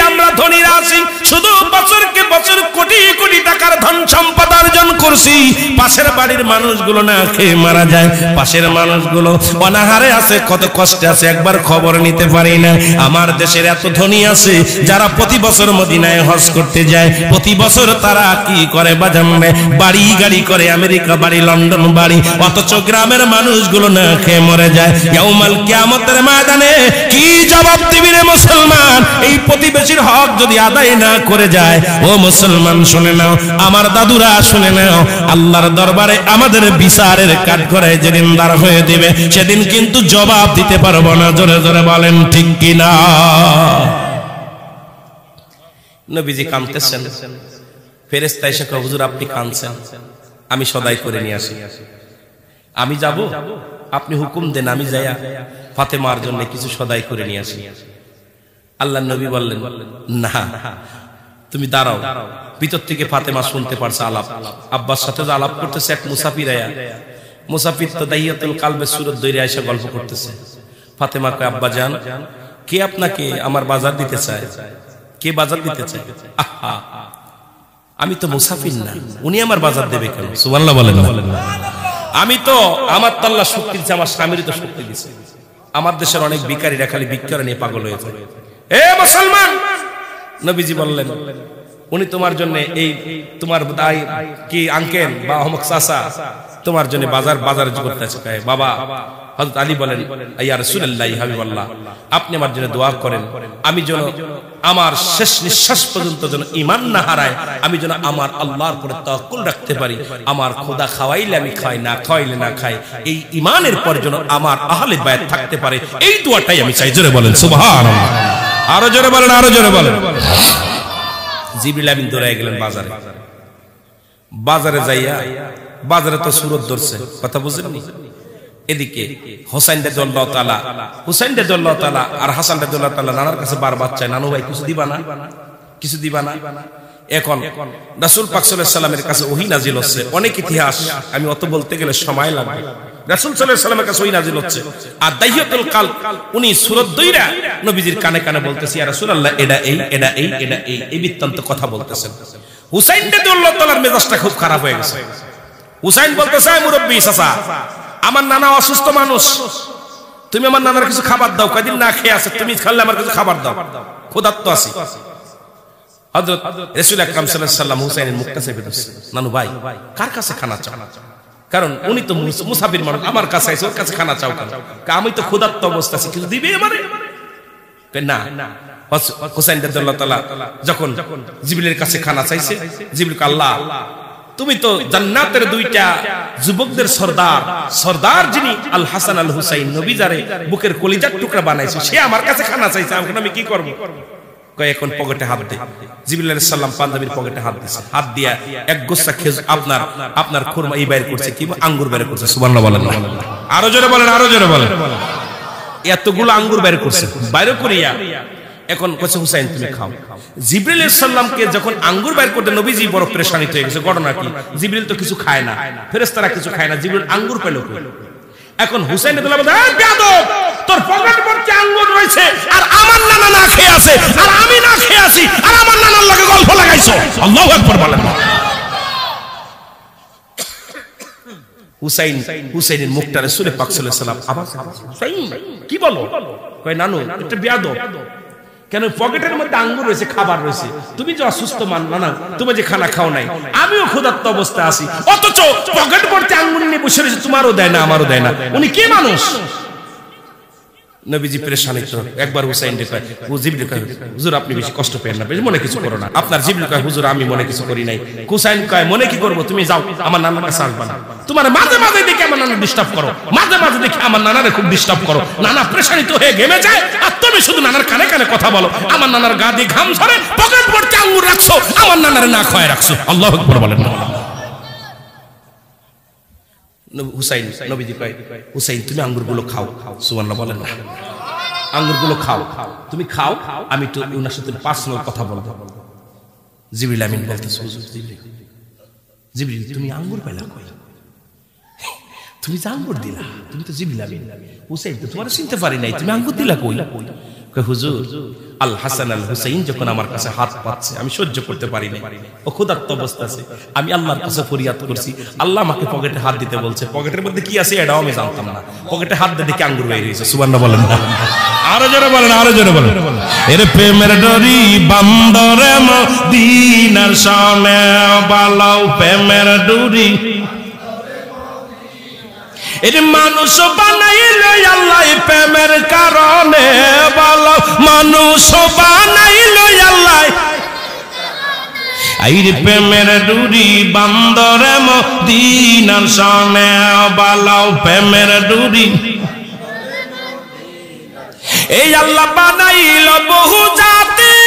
আমরা ধনীরা আছি, শুধু বছরকে বছর কোটি কোটি টাকার ধন সম্পদ অর্জন করছি। পাশের বাড়ির মানুষগুলো না খেয়ে মারা যায়, পাশের মানুষগুলো অনাহারে আছে, কত কষ্টে আছে, একবার খবর নিতে পারি না। আমার দেশের এত ধনী আছে যারা প্রতি বছর মদিনায় হজ করতে যায়, প্রতি বছর তারা কি করে বাজান, বাড়ি গাড়ি করে, আমেরিকা বাড়ি, লন্ডন বাড়ি, অথচ গ্রামের মানুষগুলো না খেয়ে মরে যায়। ইয়াউমাল কিয়ামতের ময়দানে কি জবাব দিবি রে মুসলমান? এই প্রতিবেশীর হক যদি আদায় না করে যায়, ও মুসলমান শুনে নাও, আমার দাদুরা শুনে নাও, আল্লাহর দরবারে আমাদের বিচারের কাঠগড়ায় যেদিন দাঁড় হয়ে দিবে, সেদিন কিন্তু জবাব দিতে পারবো না। জোরে জোরে বলেন ঠিক কিনা? নবীজি কাঁদতেছেন, ফেরেশতা এসে কয়, হুজুর আপনি কাঁদছেন, আমি সদাই করে নিয়ে আসি। আমি যাব, আপনি হুকুম দেন, আমি যাইয়া ফাতেমার জন্য কিছু সদাই করে নিয়ে আসি। আল্লাহর নবী বললেন, না তুমি দাঁড়াও। ভিতর থেকে ফাতেমা শুনতে পারছে আলাপ, আব্বার সাথে যে আলাপ করতেছে এক মুসাফির আয়া। মুসাফির তো দাইয়াতুল কালবের সুরত দইরে এসে গল্প করতেছে। ফাতেমা কয়, আব্বা জান, কে আপনাকে আমার বাজার দিতে চায়? কে বাজার দিতে চায়? আহা, আমি তো মুসাফির না, উনি আমার বাজার দেবে কেন? সুবহানাল্লাহ বলেন না। আমি তো, আমার তো আল্লাহ শক্তি দিচ্ছে, আমার স্বামীর তো শক্তি দিচ্ছে। আমার দেশের অনেক ভিখারিরা খালি ভিক্ষা নিয়ে পাগল হয়ে যায়। এ মুসলমান, নবীজি বললেন, উনি তোমার জন্য, এই তোমার দাই কি আঙ্কেল বা অমুক চাচা তোমার জন্য বাজার করতে আছে। বাবা, হযরত আলী বলেন, ইয়া রাসূলুল্লাহ, হাবিবাল্লাহ, আপনি আমার জন্য দোয়া করেন, আমি যেন আমার শেষ নিঃশ্বাস পর্যন্ত যেন ঈমান না হারায়, আমি যেন আমার আল্লাহর উপরে তাওয়াক্কুল রাখতে পারি, আমার খোদা খাওয়াইলে আমি খাই, না খাওয়াইলে না খাই, এই ঈমানের পর যেন আমার আহলে বায়াত থাকতে পারে, এই দোয়াটাই আমি চাই। জোরে বলেন সুবহানাল্লাহ, আরো জোরে বলেন, আরো জোরে বলেন। জিবরিল আমিন দৌড়ায় গেলেন বাজারে। বাজারে যাইয়া, বাজারে তো সুরত ধরছে, কথা বুঝেননি? এদিকে হোসাইন রাদিয়াল্লাহু তাআলা আর হাসান রাদিয়াল্লাহু তাআলা নানার কাছে বারবার চায়, নানু ভাই কিছু দিবা না, কিছু দিবা না। এখন রাসূল পাক সাল্লাল্লাহু আলাইহি সাল্লামের কাছে ওহী নাজিল হচ্ছে, অনেক ইতিহাস, আমি অত বলতে গেলে সময় লাগবে। রাসূল সাল্লাল্লাহু আলাইহি সাল্লামের কাছে ওহী নাজিল হচ্ছে, আর দাইয়াতুল কালব উনি সূরা দইরা নবীজির কানে কানে বলতেছে, ইয়া রাসূলুল্লাহ, এটা এই বৃত্তান্ত কথা বলতেছেন। হুসাইন রাদিয়াল্লাহু তাআলার মেজাজটা খুব খারাপ হয়ে গেছে। হুসাইন বলতেছে, মুরব্বি চাচা, আমার নানা অসুস্থ মানুষ, তুমি আমার নানার কিছু খাবার দাও, কয়দিন না খেয়ে আছে, তুমি খাইলে আমার কিছু খাবার দাও, ক্ষুধার্ত আছি। হযরত রাসূল আকরাম সাল্লাল্লাহু আলাইহি ওয়াসাল্লাম হুসাইনের মুখটা চেপে ধরছে, নানু ভাই কার কাছে খানা চাও? কারণ উনি তো মুসাফির মানুষ, আমার কাছে আইছে, ওর কাছে খানা চাও কেন? আমি তো ক্ষুধার্ত অবস্থা আছি, কিছু দিবে আমারে? না। হুসাইন রাদিয়াল্লাহু তাআলা যখন জিবরিলের কাছে খানা চাইছে, জিবরিল আল্লাহ তুমি তো জান্নাতের দুইটা যুবকদের সর্দার যিনি আল হাসান আল হুসাইন, নবী যারে বুকের কলিজার টুকরা বানাইছো, সে আমার কাছে খানা চাইছে, আমি কি করব? কয় এখন পকেটে হাত দে। জিবরিল আলাইহিস সালাম পাঞ্জাবির পকেটে হাত দিয়েছে, হাত দিয়া এক গোছা খেজুর আপনার খুরমা এই বাইর করছে, কি আঙ্গুর বাইর করছে। সুবহানাল্লাহ বলেন না? আরো জোরে বলেন, আরো জোরে বলেন। এতগুলো আঙ্গুর বাইর করছে, বাইর করিয়া এখন কইছে হুসাইন তুমি খাও। জিবরিল আলাইহিস সালামকে যখন আঙ্গুর বাইর করতে নবীজি বড় পেরেশানিতে হয়ে গেছে। ঘটনা কি? জিবরিল তো কিছু খায় না, ফেরেশতারা কিছু খায় না, জিবরিল আঙ্গুর পেল কই? এখন হুসাইন রাদিয়াল্লাহু তাআলা বলে, বেয়াদব, তোর পকেট ভর্তি আঙ্গুর রয়েছে আর আমার নানা না খেয়ে আছে, আর আমি না খেয়ে আছি, আর আমার নানার লগে গল্প লাগাইছো। আল্লাহু আকবার বলেন। হুসাইনের মুখটা রাসূল পাক সাল্লাল্লাহু আলাইহি ওয়াসাল্লাম আবার হুসাইন কি বলো? কয় নানু এটা বেয়াদব, কেন পকেটের মধ্যে আঙ্গুর রয়েছে, খাবার রয়েছে, তুমি যে অসুস্থ নানা, তুমি যে খানা খাও নাই, আমিও ক্ষুধার্ত অবস্থা আছি, অথচ পকেট ভর্তি আঙ্গুর নিয়ে বসে রয়েছে, তোমারও দেয় না আমারও দেয় না, উনি কি মানুষ? নবীজি পেরেশানিত। একবার হুসাইন কয়, জিবরিল কয় হুজুর আপনি বেশি কষ্ট পেয়েন না, বেশি মনে কিছু করো না। আপনার জিবরিল কয় হুজুর আমি মনে কিছু করি নাই। হুসাইন কয় মনে কি করব, তুমি যাও আমার নানার কাছে আসবা না, তোমার মাঝে মাঝে দেখে আমার নানা ডিস্টার্ব করো, মাঝে মাঝে দেখে আমার নানারে খুব ডিস্টার্ব করো, নানা পেরেশানিত হয়ে ঘেমে যায়, আর তুমি শুধু নানার কানে কানে কথা বলো, আমার নানার গা দিয়ে ঘাম ঝরে, পকেট ভর্তি আঙ্গুর রাখছো, আমার নানারে না খাওয়ায় রাখছো। আল্লাহু আকবার বলেন না? হুসাইন নবীজি কয় হুসাইন তুমি আঙ্গুরগুলো খাও। সুবহানাল্লাহ বলেন না? আঙ্গুরগুলো খাও, তুমি খাও, আমি তো ওনার সাথে পার্সোনাল কথা বলবো। জিবরিল আমিন বলতেছে, হুজুর জিবরিল তুমি আঙ্গুর পাইলা কই? তুমি যে আঙ্গুর দিলা, তুমি তো জিবরিল আমিন, হুসাইন তো তোমার চিনতে পারি নাই, তুমি আঙ্গুর দিলা কই? কয় হুজুর আল হাসান আল হুসাইন যখন আমার কাছে হাত পাচ্ছে আমি সহ্য করতে পারি না, ও ক্ষুধার্ত অবস্থা আছে, আমি আল্লাহর কাছে ফরিয়াদ করছি, আল্লাহ আমাকে পকেটে হাত দিতে বলছে, পকেটের মধ্যে কি আছে এটাও আমি জানতাম না, পকেটে হাত দিয়ে দেখে আঙ্গুর বের হয়েছে। সুবহানাল্লাহ বলেন না? আরো জোরে বলেন, আরো জোরে বলেন। এর প্রেমের ডরি বান্দরে মদিনার শানে বালাও, প্রেমের ডরি এর মানুষ বানাইল আল্লাহ প্রেমের কারণে, বলো মানুষ বানাইল আল্লাহ, আইর প্রেমের ডুরি বান্দরে মদিনার শানে বালাও, প্রেমের ডুরি এই আল্লাহ বানাইল বহু জাতি,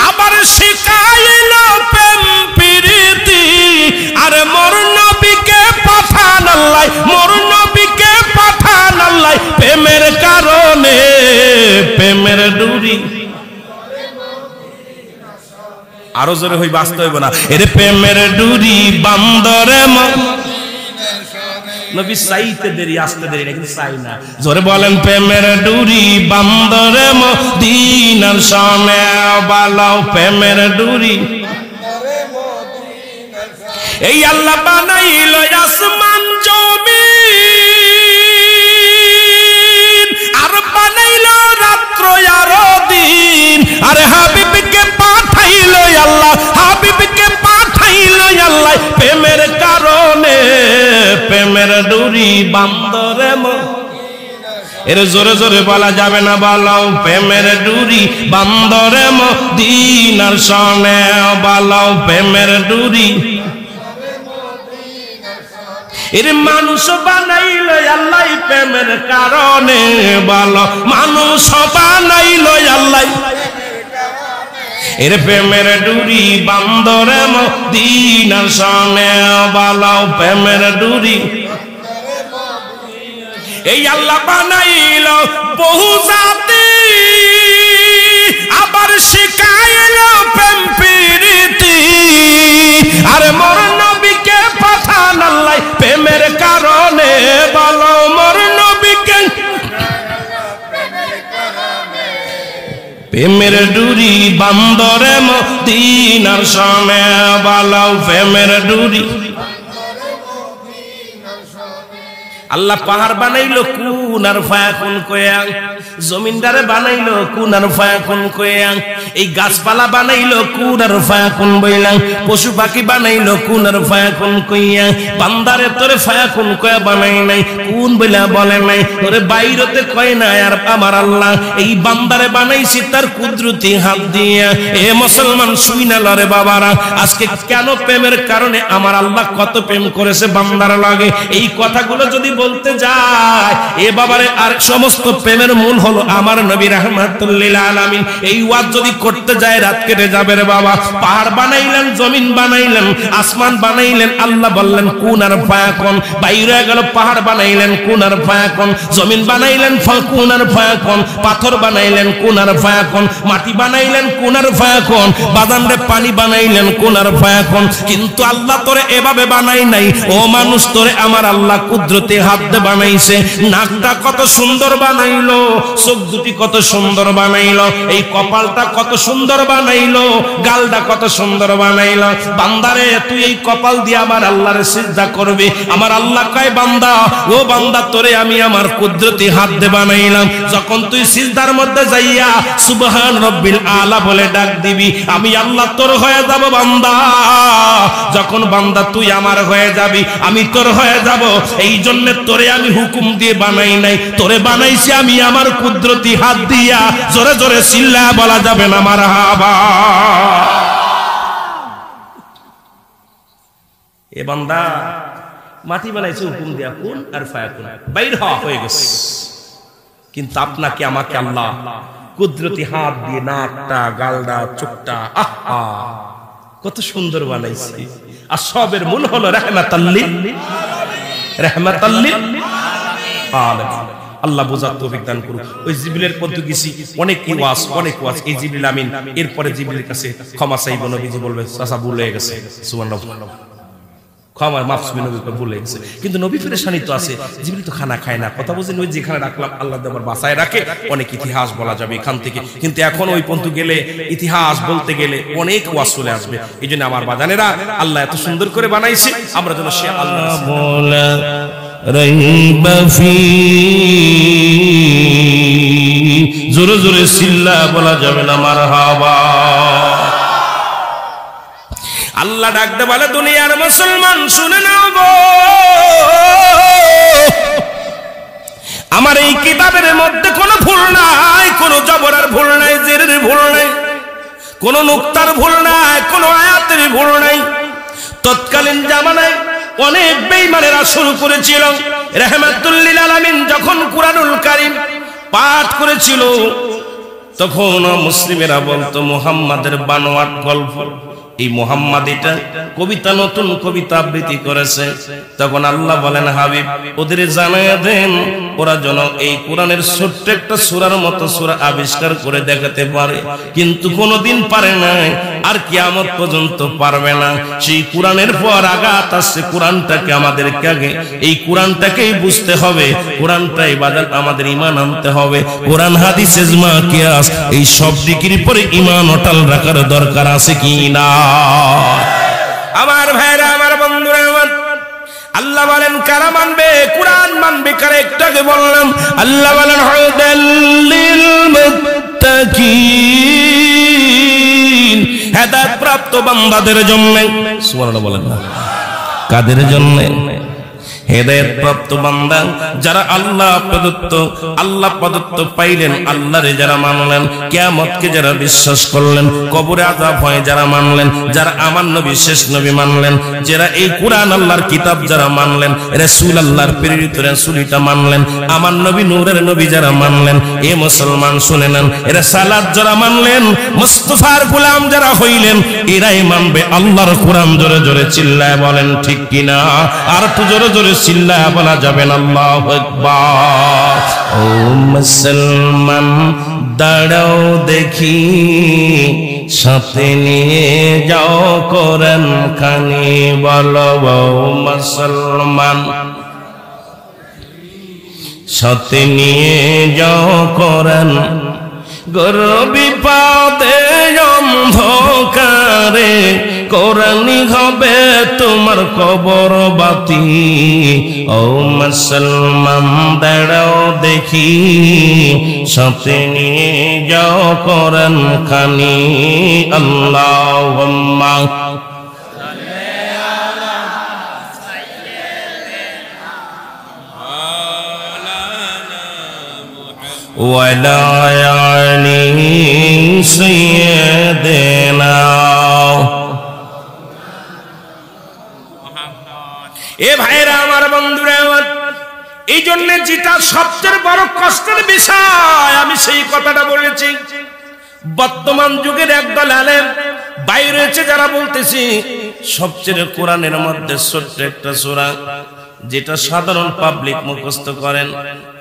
আবার শিখাইল প্রেম প্রীতি, আর মোর নবীকে পাঠান আল্লাহ, মোর নবীকে পাঠান আল্লাহ প্রেমের কারণে, প্রেমের ডুরি আরো জোরে হই বাঁচতে হইব না? এর প্রেমের ডুরি বান্দরে নবী চাইতে দেরি, আসতে দেরি না, কিন্তু চাই না। জোরে বলেন প্রেমের ডুরি বান্দরে মদিনার শানে বালাও, প্রেমের ডুরি এই আল্লাহ বানাইল আসমান জমিন, আর বানাইল রাত্র আর দিন, আর হাবিবকে পাঠাইল আল্লাহ, হাবিবকে পাঠাইল আল্লাহ প্রেমের কারণে, প্রেমের ডুরি বান্দরে এর জোরে জোরে বলা যাবে না, বলাও প্রেমের ডুরি বান্দরে মদিনার শানে বালাও, প্রেমের ডুরি এর মানুষ বানাইল আল্লাহ প্রেমের কারণে, বলো মানুষ বানাইল আল্লাহ এর প্রেমের ডুরি বান্দরে মদিনার শানে বালাও, প্রেমের ডুরি এই আল্লাহ বানাইল বহু জাতি, আবার শিখাইল প্রেম প্রীতি, আর মোর নবীকে পাঠান আল্লাহ প্রেমের কারণে, বলো মোর নবীকে প্রেমের ডুরি বান্দরে মদিনার শানে বালাও, প্রেমের ডুরি আল্লাহ পাহাড় বানাইলো কুন আর ফায়াকুন কয়া, জমিনদারে বানাইলো কুন আর ফায়াকুন কইয়া, এই গাছপালা বানাইলো কুন আর ফায়াকুন বইলা, পশু পাখি বানাইলো কুন আর ফায়াকুন কইয়া, বান্দারে তোরে ফায়াকুন কইয়া বানাই নাই, কুন বইলা বলে নাই, তোরে বাইরতে কয় না। আর আমার আল্লাহ এই বান্দারে বানাইছি তার কুদরতি হাত দিয়া। এ মুসলমান শুই না লরে বাবারা, আজকে কেন প্রেমের কারণে আমার আল্লাহ কত প্রেম করেছে বান্দার লাগে, এই কথাগুলো যদি বলতে যায় এ বাবারে, আর সমস্ত প্রেমের মূল হলো আমার নবী রাহমাতুল লিল আলামিন। এই ওয়াজ যদি করতে যায় রাত কেটে যাবে রে বাবা। পাহাড় বানাইলেন, জমিন বানাইলেন, আসমান বানাইলেন, আল্লাহ বললেন কুন আর ফায়াকুন, বাইরে গেল পাহাড় বানাইলেন কুন আর ফায়াকুন, জমিন বানাইলেন কুন আর ফায়াকুন, পাথর বানাইলেন কুন আর ফায়াকুন, মাটি বানাইলেন কুন আর ফায়াকুন, বাদানরে পানি বানাইলেন কুন আর ফায়াকুন। কিন্তু আল্লাহ তোরে এভাবে বানাই নাই, ও মানুষ তোরে আমার আল্লাহ কুদরতি হাত দিয়ে বানাইছে। নাকটা কত সুন্দর বানাইলো, চোখ দুটি কত সুন্দর বানাইলো, এই কপালটা কত সুন্দর বানাইলো, গালটা কত সুন্দর বানাইলো। বান্দারে তুই এই কপাল দিয়ে আমার আল্লাহরে সিজদা করবি। আমার আল্লাহ কয় বান্দা, ও বান্দা তোরে আমি আমার কুদরতি হাত দিয়ে বানাইলাম। যখন তুই সিজদার মধ্যে যাইয়া সুবহান রব্বিল আলা বলে ডাক দিবি, আমি আল্লাহ তোর হয়ে যাব বান্দা। যখন বান্দা তুই আমার হয়ে যাবি, আমি তোর হয়ে যাব। এই জন্য তোরে আমি হুকুম দিয়ে বানাই নাই, তোরে বানাইছি আমি আমার কুদরতি হাত দিয়া। জোরে জোরে চিল্লা বলা যাবে না মারহাবা। এ বান্দা মাটি বানাইছে হুকুম দিয়া, কুন আর ফায়াকুন, বাইর হয়ে গেছে। কিন্তু আপনাকে আমাকে আল্লাহ কুদরতি হাত দিয়ে নাকটা, গালটা, চোখটা, আহা কত সুন্দর বানাইছে। আর সবের মূল হলো রাহমাতাল লিল আলামিন। আল্লাহ বোঝার তৌফিক দান করুন। ওই জিবরিলের পর্তুগিজি অনেক ওয়াজ, এই জিবরিল আমিন এরপরে জিবরিলের কাছে ক্ষমা চাইব, নবীজি বলবে চাচা ভুলে গেছে, সুবহানাল্লাহ, ক্ষমা মাফ নবী ভুলে গেছে। কিন্তু নবী পেরেশানি তো আছে, জিবরিল তো খানা খায় না, কথা বুঝেন। ওই যেখানে রাখলাম আল্লাহ দেবার বাসায় রাখে, অনেক ইতিহাস বলা যাবে এখান থেকে। কিন্তু এখন ওই পর্যন্ত গেলে ইতিহাস বলতে গেলে অনেক ওয়াজ চলে আসবে। এই জন্য আমার বাজানেরা আল্লাহ এত সুন্দর করে বানাইছে, আমরা যেন সে আল্লাহ জোরে জোরে চিল্লা বলা যাবে না মারহাবা। আল্লাহ ডাকতে বলে দুনিয়ার মুসলমান শুনে নাও গো, আমার এই কিতাবের মধ্যে কোনো ভুল নাই, কোনো জবরের ভুল নাই, জেরের ভুল নাই, কোনো নুক্তার ভুল নাই, কোনো আয়াতের ভুল নাই। তৎকালীন জামানায় অনেক বেঈমানেরা শুরু করেছিল। রাহমাতুল লিল আলামিন যখন কুরআনুল কারীম পাঠ করেছিল, তখন মুসলিমেরা বলতো মুহাম্মাদের বানোয়াট গল্প। এই মুহাম্মদ এটা কবিতা, নতুন কবিতা আবৃত্তি করেছে। তখন আল্লাহ বলেন হাবিব ওদের জানায়া দেন, ওরা যেন এই কোরআনের ছোট্ট একটা সূরার মতো সূরা আবিষ্কার করে দেখাতে পারে। কিন্তু কোনোদিন পারে না, আর কিয়ামত পর্যন্ত পারবে না। সেই কোরআনের পর আঘাত আসছে, কোরআনটাকে আমাদেরকে আগে এই কোরআনটাকেই বুঝতে হবে, কোরআনটাই বাজার আমাদের ঈমান আনতে হবে। কোরআন হাদিস ইজমা কিয়াস এই সব দিকের উপরে ঈমান অটল রাখার দরকার আছে কি না? আমার ভাইরা, আমার বন্ধুরা, আমার আল্লাহ বলেন কারা মানবে কোরআন মানবে কারা? একটাকে বললাম, আল্লাহ বলেন হুদাল লিল মুত্তাকিন, হেদায়েত প্রাপ্ত বান্দাদের জন্য। সুবহানাল্লাহ বলেন না, কাদের জন্য? হেদায়েত প্রাপ্ত বান্দা যারা আল্লাহ প্রদত্ত পাইলেন, আল্লাহরে যারা মানলেন, কিয়ামতকে যারা বিশ্বাস করলেন, কবরে আযাব হয় যারা মানলেন, যারা আমার নবী শেষ নবী মানলেন, যারা এই কোরআন আল্লাহর কিতাব যারা মানলেন, রাসূল আল্লাহর প্রেরিত রাসূলটা মানলেন, আমার নবী নূরের নবী যারা মানলেন, এ মুসলমান শুনে নেন, এরা সালাত যারা মানলেন, মুস্তাফার গোলাম যারা হইলেন, এরাই মানবে আল্লাহর কোরআন। জোরে জোরে চিল্লায় বলেন ঠিক কিনা? আর একটু জোরে জোরে চিল্লা বলা যাবে না আল্লাহু আকবার। ও মুসলমান দাঁড়াও দেখি, সাথে নিয়ে যাও কোরআন খানি, বলো ও মুসলমান সাথে নিয়ে যাও কোরআন গরবি পাদে অন্ধকারে কোরআনি হবে তোমার কবর বাতি ও মুসলমান দাঁড়াও দেখি সাথে নিয়ে যাও কোরআন খানি আল্লাহুম্মা وعلى آل سيدنا এ ভাইরা আমার বন্ধুরা আমার এই জন্য যেটা সবচেয়ে বড় কষ্টের বিষয় আমি সেই কথাটা বলেছি বর্তমান যুগের একদল আলেম বাইরে রয়েছে যারা বলতেছি সবচেয়ে কোরআনের মধ্যে ছোট্ট একটা সূরা যেটা সাধারণ পাবলিক মুখস্থ করেন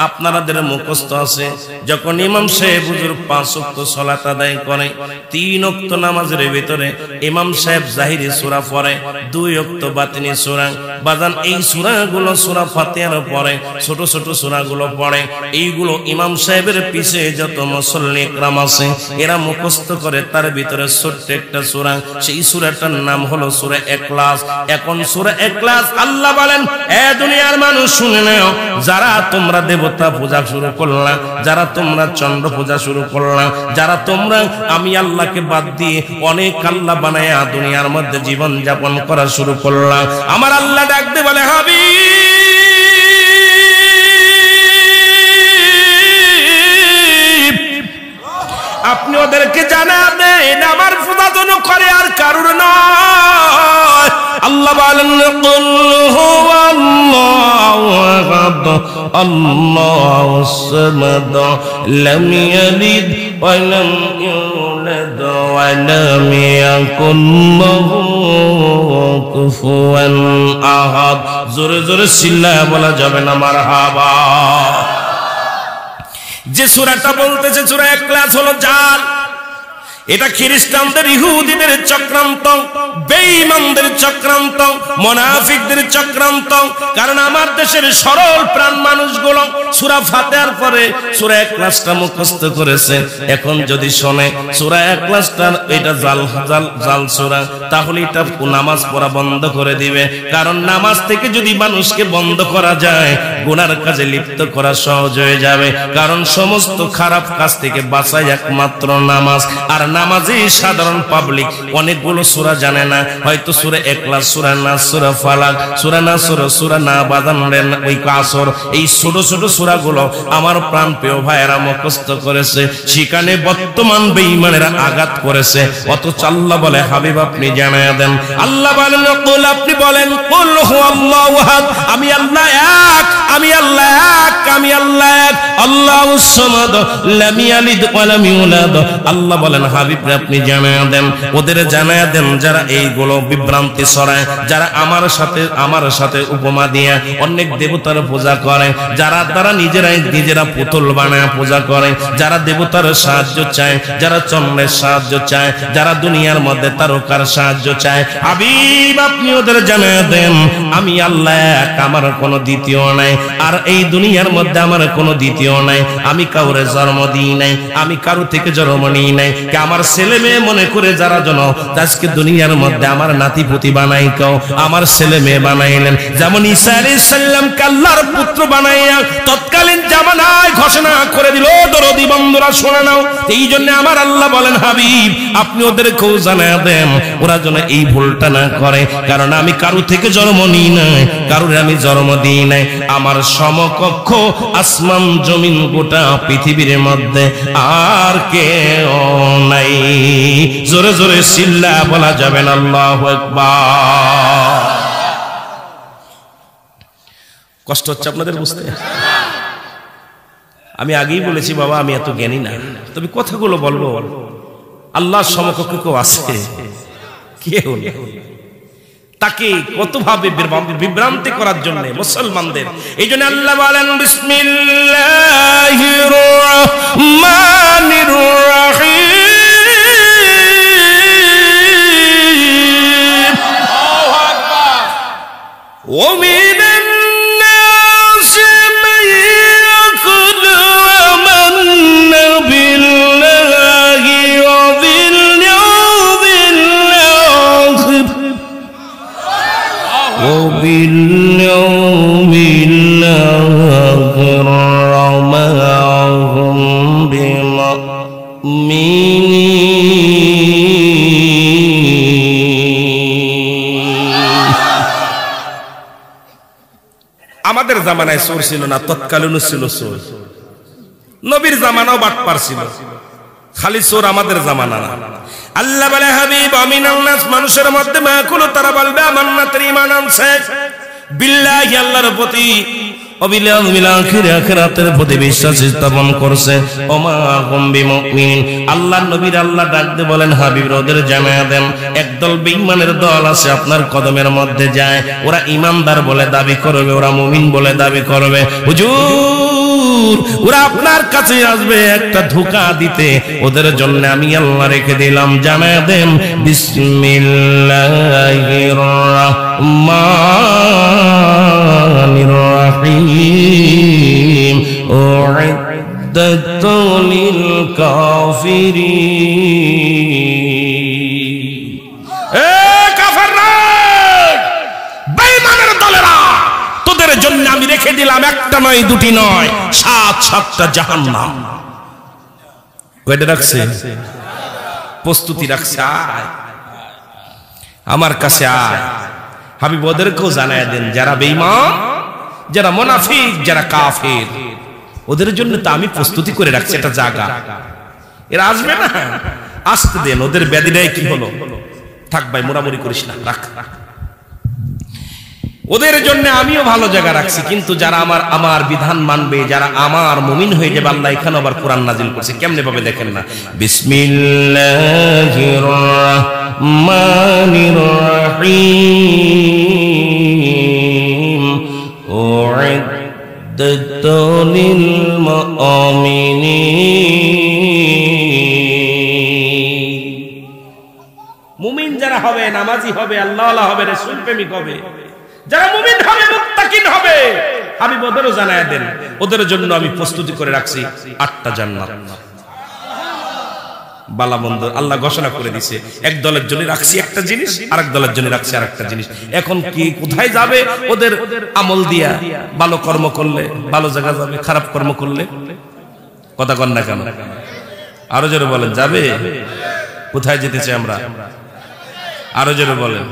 আপনাদের মুখস্থ আছে যখন ইমাম সাহেব হুজুর 5 ওয়াক্ত সালাত আদায় করে 3 ওয়াক্ত নামাজের ভিতরে ইমাম সাহেব জাহিরি সূরা পড়ে 2 ওয়াক্ত বাতিনি সূরা বাজান এই সূরাগুলো সূরা ফাতিহার পরে ছোট ছোট সূরাগুলো পড়ে এইগুলো ইমাম সাহেবের পিছে যত মুসল্লি ইকরাম আছে এরা মুখস্থ করে তার ভিতরে ছোট্ট একটা সূরা সেই সূরাটার নাম হলো সূরা ইখলাস এখন সূরা ইখলাস আল্লাহ বলেন দুনিয়ার মানুষ শুনে নাও যারা তোমরা দেবতা পূজা শুরু করলা যারা তোমরা চন্দ্র পূজা শুরু করলা যারা তোমরা আমি আল্লাহকে বাদ দিয়ে অনেক আল্লাহ বানায়া দুনিয়ার মধ্যে জীবন যাপন করা শুরু করলা আমার আল্লাহ ডাকতে বলে হাবিব আপনি ওদেরকে জানা দেন আমার পূজা যেন করে আর কারুর নয় আল্লাহ বলেন কুল হুয়াল্লাহু আহাদ আল্লাহুস সামাদ লাম ইয়ালিদ ওয়া লাম ইউলাদ ওয়া লাম ইয়াকুল লাহু কুফুয়ান আহাদ জোরে জোরে চিল্লায়া বলা যাবে না মারহাবা যে সূরাটা বলতেছে সূরা ইখলাস হলো জাল এটা খ্রিস্টানদের ইহুদিদের চক্রান্ত বেঈমানদের চক্রান্ত মুনাফিকদের চক্রান্ত কারণ আমার দেশের সরল প্রাণ মানুষগুলো সূরা ফাতিহার পরে সূরা ইখলাসটা মুখস্থ করেছে এখন যদি শুনে সূরা ইখলাসটা এটা জাল সূরা তাহলে এটা নামাজ পড়া বন্ধ করে দিবে কারণ নামাজ থেকে যদি মানুষকে বন্ধ করা যায় গুনার কাজে লিপ্ত করা সহজ হয়ে যাবে কারণ সমস্ত খারাপ কাজ থেকে বাঁচায় একমাত্র নামাজ আর নামাজে সাধারণ পাবলিক অনেকগুলো সূরা জানে না হয়তো সূরা ইখলাস সূরা নাস সূরা ফালাক সূরা নাসর সূরা না বাদানের ওই কাসর এই ছোট ছোট সূরাগুলো আমার প্রাণ প্রিয় ভাইয়েরা মুখস্থ করেছে সেখানে বর্তমান বেঈমানেরা আঘাত করেছে অথচ আল্লাহ বলে হাবিব আপনি জানায়া দেন আল্লাহ বলেন কুল আপনি বলেন কুল হুয়াল্লাহু আহাদ আমি আল্লাহ এক আমি আল্লাহ এক আমি আল্লাহ এক আল্লাহুস সামাদ লাম ইয়ালিদ ওয়া লাম ইউলাদ আল্লাহ বলেন হাবিব আপনি জানায়া দেন ওদের জানায়া দেন যারা এইগুলো বিভ্রান্তি ছড়ায় যারা আমার সাথে উপমা দিয়ে অনেক দেবতার পূজা করে যারা তারা নিজেরা পুতুল বানায় পূজা করে যারা দেবতার সাহায্য চায় যারা চন্দ্রের সাহায্য চায় যারা দুনিয়ার মধ্যে তারকার সাহায্য চায় হাবিব আপনি ওদের জানায়া দেন আমি আল্লাহ এক আমার কোনো দ্বিতীয় নাই আর এই দুনিয়ার মধ্যে আমার কোনো দ্বিতীয় নাই আমি কাউরে জন্ম দিই নাই আমি কারো থেকে জন্ম নিই নাই আমার ছেলে মেয়ে মনে করে যারা জন আজকে দুনিয়ার মধ্যে আমার নাতিপুতি বানাই কেউ আমার ছেলে মেয়ে বানাইলেন যেমন ঈসা আলাইহিস সালামকে আল্লাহর পুত্র বানাইয়া তৎকালীন জামানায় ঘোষণা করে দিল দরদি বন্ধুরা শুনে নাও এই জন্য আমার আল্লাহ বলেন হাবিব আপনি ওদেরকেও জানায়া দেন ওরা যেন এই ভুলটা না করে কারণ আমি কারো থেকে জন্ম নিই নাই কারোর আমি জন্ম দিই নাই আমার সমকক্ষ আসমান জমিন গোটা পৃথিবীর মধ্যে আর কেউ নাই জোরে জোরে চিল্লা বলা যাবে না আল্লাহু আকবার কষ্ট হচ্ছে আপনাদের বুঝতে আমি আগেই বলেছি বাবা আমি এত জ্ঞানী না তবে কথাগুলো বলবো আল্লাহর সমকক্ষ কেউ আছে কেউ তাকে কতভাবে বিভ্রান্তি করার জন্য মুসলমানদের এই জন্য আল্লাহ বলেন বিসমিল্লাহির রহমানির রহিম আল্লাহু আকবার ওয়া মিনান নাসি মান ইয়াকুলু আমান্না বিল্লাহি জামানায় চোর ছিল না, তৎকালীন ছিল চোর। নবীর জামানাও বাটপার ছিল, খালি চোর আমাদের জামানা না। আল্লাহ বলে হাবিব আমিনাল নাস, মানুষের মধ্যে মা কুলো তারা বলবে আমার নাতের ঈমান আনছে বিল্লাহি, আল্লাহর প্রতি আখিরাতের প্রতি বিশ্বাস স্থাপন করছে। ওমা হুম বিমুমিনিন, আল্লাহর নবীর আল্লাহ ডাকতে বলেন হাবিব ওদের জানায়া দেন, একদল বেঈমানের দল আছে আপনার কদমের মধ্যে যায়, ওরা ঈমানদার বলে দাবি করবে, ওরা মুমিন বলে দাবি করবে, হুজুর ওরা আপনার কাছে আসবে একটা ধোঁকা দিতে, ওদের জন্য আমি আল্লাহ রেখে দিলাম, জানায়া দেন বিসমিল্লাহির রাহমানির রাহিম উইদ্দাত লিল কাফিরিন। এ কাফেররা, বেঈমানের দলেরা, তোদের জন্য আমি রেখে দিলাম একটা নয় দুটি নয় 7-7টা জাহান্নাম। কয়টা রাখছে? প্রস্তুতি রাখছে, আয় আমার কাছে আয়। হাবিব ওদেরকেও জানায় দেন যারা বেঈমান, যারা মুনাফিক, যারা কাফের, ওদের জন্য তো আমি প্রস্তুতি করে রাখছি একটা জায়গা, এরা আসবে না, আসতে দেন। ওদের ব্যাধিটাই কি হলো, থাক ভাই মোরামুরি করিস না, রাখ। ওদের জন্য আমিও ভালো জায়গা রাখছি, কিন্তু যারা আমার বিধান মানবে, যারা আমার মুমিন হয়ে যাবে, আল্লাহ এখানে আবার কোরআন নাজিল করছে কেমনে ভাবে দেখেন না, বিসমিল্লাহির রাহমানির রাহিম উইদ্দাত লিল মুমিনিন। মুমিন যারা হবে, নামাজি হবে, আল্লাহওয়ালা হবে, রাসূল প্রেমিক হবে, যারা মুমিন হবে, মুত্তাকিন হবে, হাবিব ওদেরও জানায় দেন ওদের জন্য আমি প্রস্তুতি করে রাখছি 8টা জান্নাত। বালামন্দ আল্লাহ ঘোষণা করে দিয়েছে, এক দলের জন্য রাখছি একটা জিনিস, আরেক দলের জন্য রাখছি আরেকটা জিনিস। এখন কি কোথায় যাবে? ওদের আমল দিয়া, ভালো কর্ম করলে ভালো জায়গা যাবে, খারাপ কর্ম করলে কথা কন না কেন? আরো জোরে বলেন, যাবে কোথায় যেতে চাই আমরা? আরো জোরে বলেন,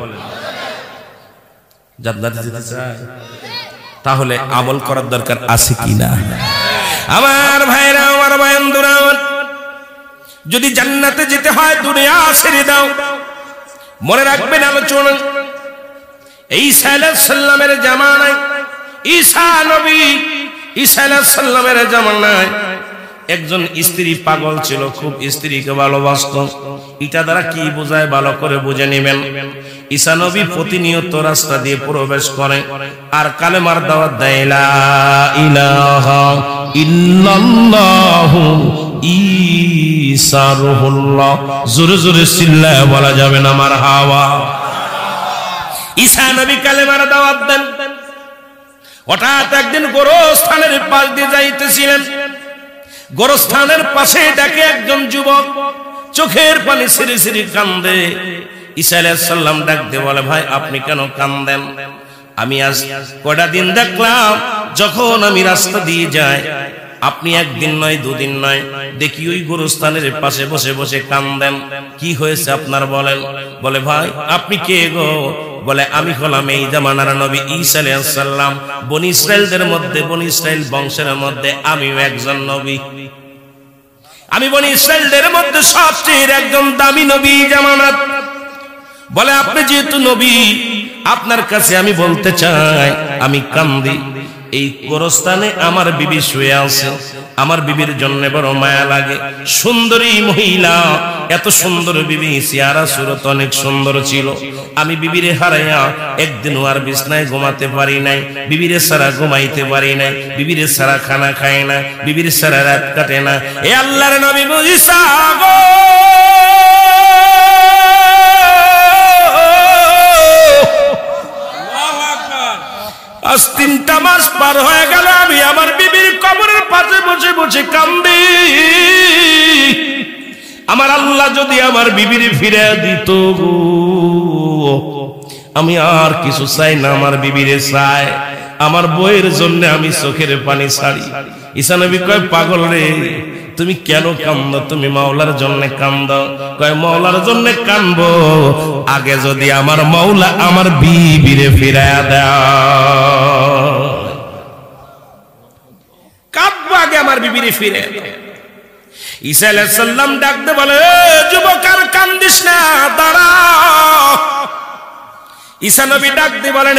জান্নাতে যেতে চাই। তাহলে আমল করার দরকার আছে কিনা? আমার ভাইরা, আমার বন্ধুরা, যদি জান্নাতে যেতে হয় দুনিয়া ছেড়ে দাও। মনে রাখবেন আলোচনা, ঈসা আলাইহিস সালামের জামানায়, ঈসা নবী ঈসা আলাইহিস সালামের জামানায় একজন স্ত্রী পাগল ছিল, খুব স্ত্রীকে ভালোবাসত। এটা দ্বারা কি বোঝায় ভালো করে বুঝে নেবেন। ঈসা নবী প্রতিনিয়ত রাস্তা দিয়ে প্রবেশ করে আর কালেমার দাওয়াত দেয়, লা ইলাহা ইল্লাল্লাহু ঈসা রুহুল্লাহ। জোরে জোরে চিল্লায় বলা যাবে না মারহাবা। ঈসা নবী কালেমার দাওয়াত দেন। হঠাৎ একদিন গোরস্থানের পাশ দিয়ে যাইতেছিলেন, গোরস্থানের পাশে দেখে একজন যুবক চোখের পানি ছিঁড়ে ছিঁড়ে কান্দে। ঈসা আলাইহিস সালাম ডাক দিয়ে বলে, ভাই আপনি কেন কান্দেন? আমি আজ কয়টা দিন দেখলাম যখন আমি রাস্তা দিয়ে যাই, আপনি একদিন নয় দুদিন নয় দেখি ওই গোরস্থানের পাশে বসে বসে কান্দেন। কি হয়েছে আপনার বলেন? বলে, ভাই আপনি কে গো? বলে, আমি হলাম এই জামানার নবী ঈসা আলাইহিস সালাম। বনি ইসরাইলদের মধ্যে, বনি ইসরাইল বংশের মধ্যে আমিও একজন নবী। আমি বনি ইসরাইলদের মধ্যে সবচেয়ে একজন দামি নবী জামানাত। বলে, আপনি যেহেতু নবী, আপনার কাছে আমি বলতে চাই, আমি কান্দি। এই গোরস্থানে আমার বিবি শুয়ে আছে, আমার বিবির জন্য বড় মায়া লাগে। সুন্দরী মহিলা, এত সুন্দর বিবি, চেহারা সুরত অনেক সুন্দর ছিল। আমি বিবিরে হারাইয়া একদিন আর বিছনায় ঘুমাতে পারি নাই, বিবিরে ছাড়া ঘুমাইতে পারি নাই, বিবিরে ছাড়া খানা খাই না, বিবির ছাড়া রাত কাটে না। এ আল্লাহর নবী ঈসা গো, আজ 3টা মাস পার হয়ে গেল, আমি আমার বিবির কবরের পাশে বসে বসে কান্দি। আমার আল্লাহ যদি আমার বিবির ফিরে দিত, আমি আর কিছু চাই না, আমার বিবিরে চাই। আমার বইয়ের জন্য আমি চোখের পানি ছাড়ি। ঈসা নবী কয়, পাগল রে, তুমি কেন কান্দো? তুমি মাওলার জন্য কান্দো। কয়, মাওলার জন্য কান্দবো, আগে যদি আমার মাওলা আমার বিবিরে ফিরায়া দেয়। ফিরে ঈসা আলাইহিস সালাম ডাকতে বলে, যুবক আর কান্দিস না, দাঁড়া। ঈসা নবী ডাকতে বলেন,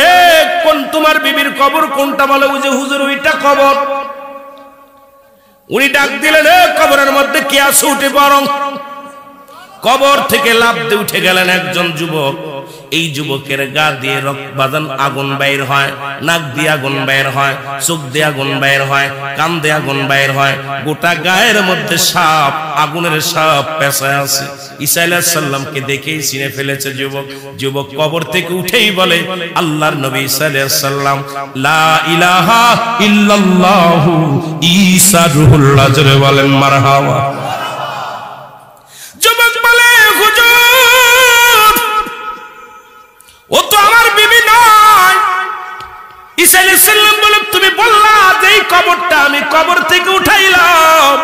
কোন তোমার বিবির কবর কোনটা? বলে, ওই যে হুজুর ওইটা কবর। উনি ডাক দিলেন, কবরের মধ্যে কে আছে? উঠে পড়ো। কবর থেকে লাফ দিয়ে উঠে গেলেন একজন যুবক। এই যুবকের গা দিয়ে রক্তবাদান আগুন বাইর হয়, নাক দিয়ে আগুন বাইর হয়, চোখ দিয়ে আগুন বাইর হয়, কান দিয়ে আগুন বাইর হয়, গোটা গায়ের মধ্যে সাপ, আগুনের সাপ পেঁচায় আছে। ঈসা আলাইহিস সালামকে দেখেই চিনে ফেলেছে যুবক। যুবক কবর থেকে উঠেই বলে, আল্লাহর নবী ঈসা আলাইহিস সালাম, লা ইলাহা ইল্লাল্লাহু ঈসা রূহুল্লাহ, জোরে বলেন মারহাবা। যুবক বলে, হুজুর ও তো আমার বিবি নয়। ঈসা আলাইহিস সালাম বলে, তুমি বললা যে এই কবরটা আমি কবর থেকে উঠাইলাম,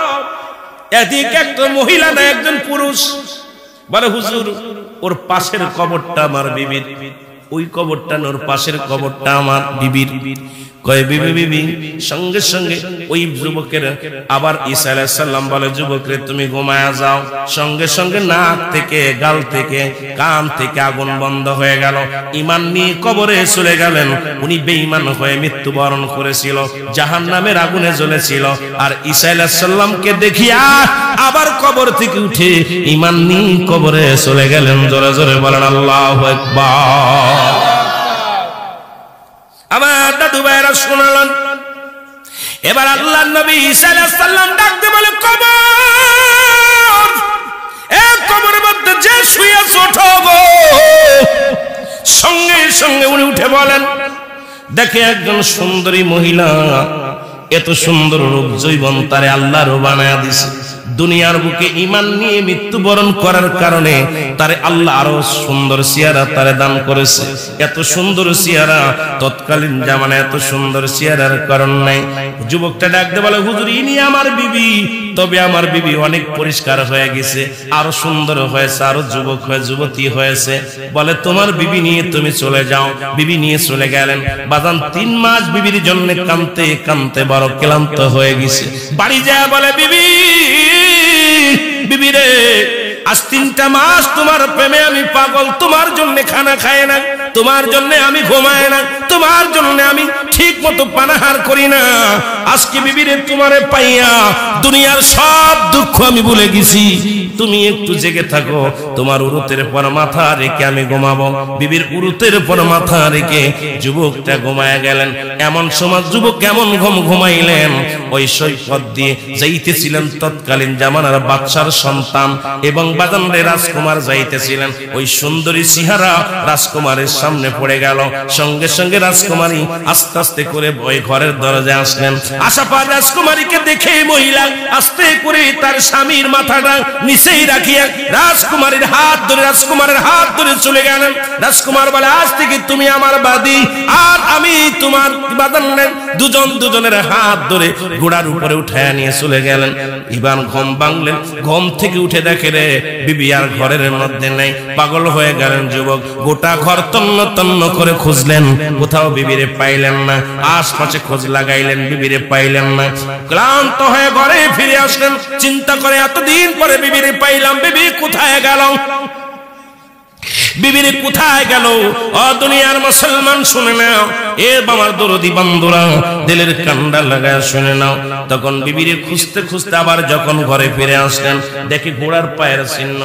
এদিকে একটা মহিলা না একজন পুরুষ। বলে, হুজুর ওর পাশের কবরটা আমার বিবির, ওই কবরটা ওর পাশের কবরটা আমার বিবির। কয়, বিবি বিবি। সঙ্গে সঙ্গে ওই যুবকের আবার ঈসা আলাইহিস সালাম বলে, যুবকরে তুমি ঘুমায়া যাও। সঙ্গে সঙ্গে নাক থেকে, গাল থেকে, কান থেকে আগুন বন্ধ হয়ে গেল। ঈমান নিয়ে কবরে চলে গেলেন। উনি বেঈমান হয়ে মৃত্যুবরণ করেছিল, জাহান্নামের আগুনে জ্বলেছিল। আর ঈসা আলাইহিস সালামকে দেখিয়া আবার কবর থেকে উঠে ঈমান নিয়ে কবরে চলে গেলেন। জোরে জোরে বলেন আল্লাহু আকবার। আমার দাদু ভাইরা শুনলেন। এবার আল্লাহর নবী ঈসা আলাইহিস সালাম ডাকতে বলে, কবর, এই কবরের মধ্যে যে শুয়ে আছে ওঠো গো। সঙ্গে সঙ্গে উনি উঠে বলেন, দেখে একজন সুন্দরী মহিলা, এত সুন্দর রূপ জৈবন তারে আল্লাহর বানায়া দিছে। দুনিয়ার বুকে ঈমান নিয়ে মৃত্যুবরণ করার কারণে তারে আল্লাহ আরো সুন্দর চেহারা তারে দান করেছে। এত সুন্দর চেহারা তৎকালীন জামানায় এত সুন্দর চেহারার কারণ নাই। যুবকটা ডাকতে বলে, হুজুর ইনি আমার বিবি, তবে আমার বিবি অনেক পরিষ্কার হয়ে গেছে, আরো সুন্দর হয়েছে, আরো যুবক হয়ে যুবতী হয়েছে। বলে, তোমার বিবি নিয়ে তুমি চলে যাও। বিবি নিয়ে চলে গেলেন। বাজান 3 মাস বিবির জন্য কাঁদতে কাঁদতে বড় ক্লান্ত হয়ে গেছে। বাড়ি যায় বলে, বিবি বিবি রে, আজ 3টা মাস তোমার প্রেমে আমি পাগল, তোমার জন্য খানা খায় না, তোমার জন্য আমি ঘুমায় না, তোমার জন্য আমি ঠিক মতো পানাহার করি না। আজকে বিবিরে তোমারে পাইয়া দুনিয়ার সব দুঃখ আমি ভুলে গেছি। তুমি একটু জেগে থাকো, তোমার উরুতের পর মাথা রেখে আমি ঘুমাবো। বিবির উরুতের পর মাথা রেখে যুবকটা ঘুমায় গেলেন। এমন সময় যুবক কেমন ঘুমাইলেন, ওই সৈকত দিয়ে যাইতেছিলেন তৎকালীন জামানার বাদশার সন্তান এবং বাজানরে রাজকুমার যাইতেছিলেন। ওই সুন্দরী চেহারা রাজকুমারের সামনে পড়ে গেল। সঙ্গে সঙ্গে রাজকুমারী আস্তে আস্তে করে ওই ঘরের দরজায় আসলেন। আশা পর রাজকুমারীকে দেখে মহিলা আস্তে করে তার স্বামীর মাথাটা নিচেই রাখিয়া রাজকুমারীর হাত ধরে, রাজকুমারের হাত ধরে চলে গেলেন। রাজকুমার বলে, আজ থেকে তুমি আমার বাদী আর আমি তোমার বাদন। দুজন দুজনের হাত ধরে ঘোড়ার উপরে উঠায় নিয়ে চলে গেলেন। এবার ঘুম ভাঙলেন। ঘুম থেকে উঠে দেখে রে বিবি আর ঘরের মধ্যে নেই। পাগল হয়ে গেলেন যুবক। গোটা ঘর তন্ন তন্ন করে খুঁজলেন, কোথাও বিবিরে পাইলেন না। আশপাশে খোঁজ লাগাইলেন, বিবিরে পাইলেন না। ক্লান্ত হয়ে ঘরে ফিরে আসলেন। চিন্তা করে, এতদিন পরে বিবিরে পাইলাম, বিবি কোথায় গেল, বিবিরে কোথায় গেল? ও দুনিয়ার মুসলমান শুনে নাও, এ আমার দরদি বন্ধুরা দিলের কান্ডা লাগায় শুনে নাও। তখন বিবিরে খুঁজতে খুঁজতে আবার যখন ঘরে ফিরে আসলেন, দেখে ঘোড়ার পায়ের চিহ্ন।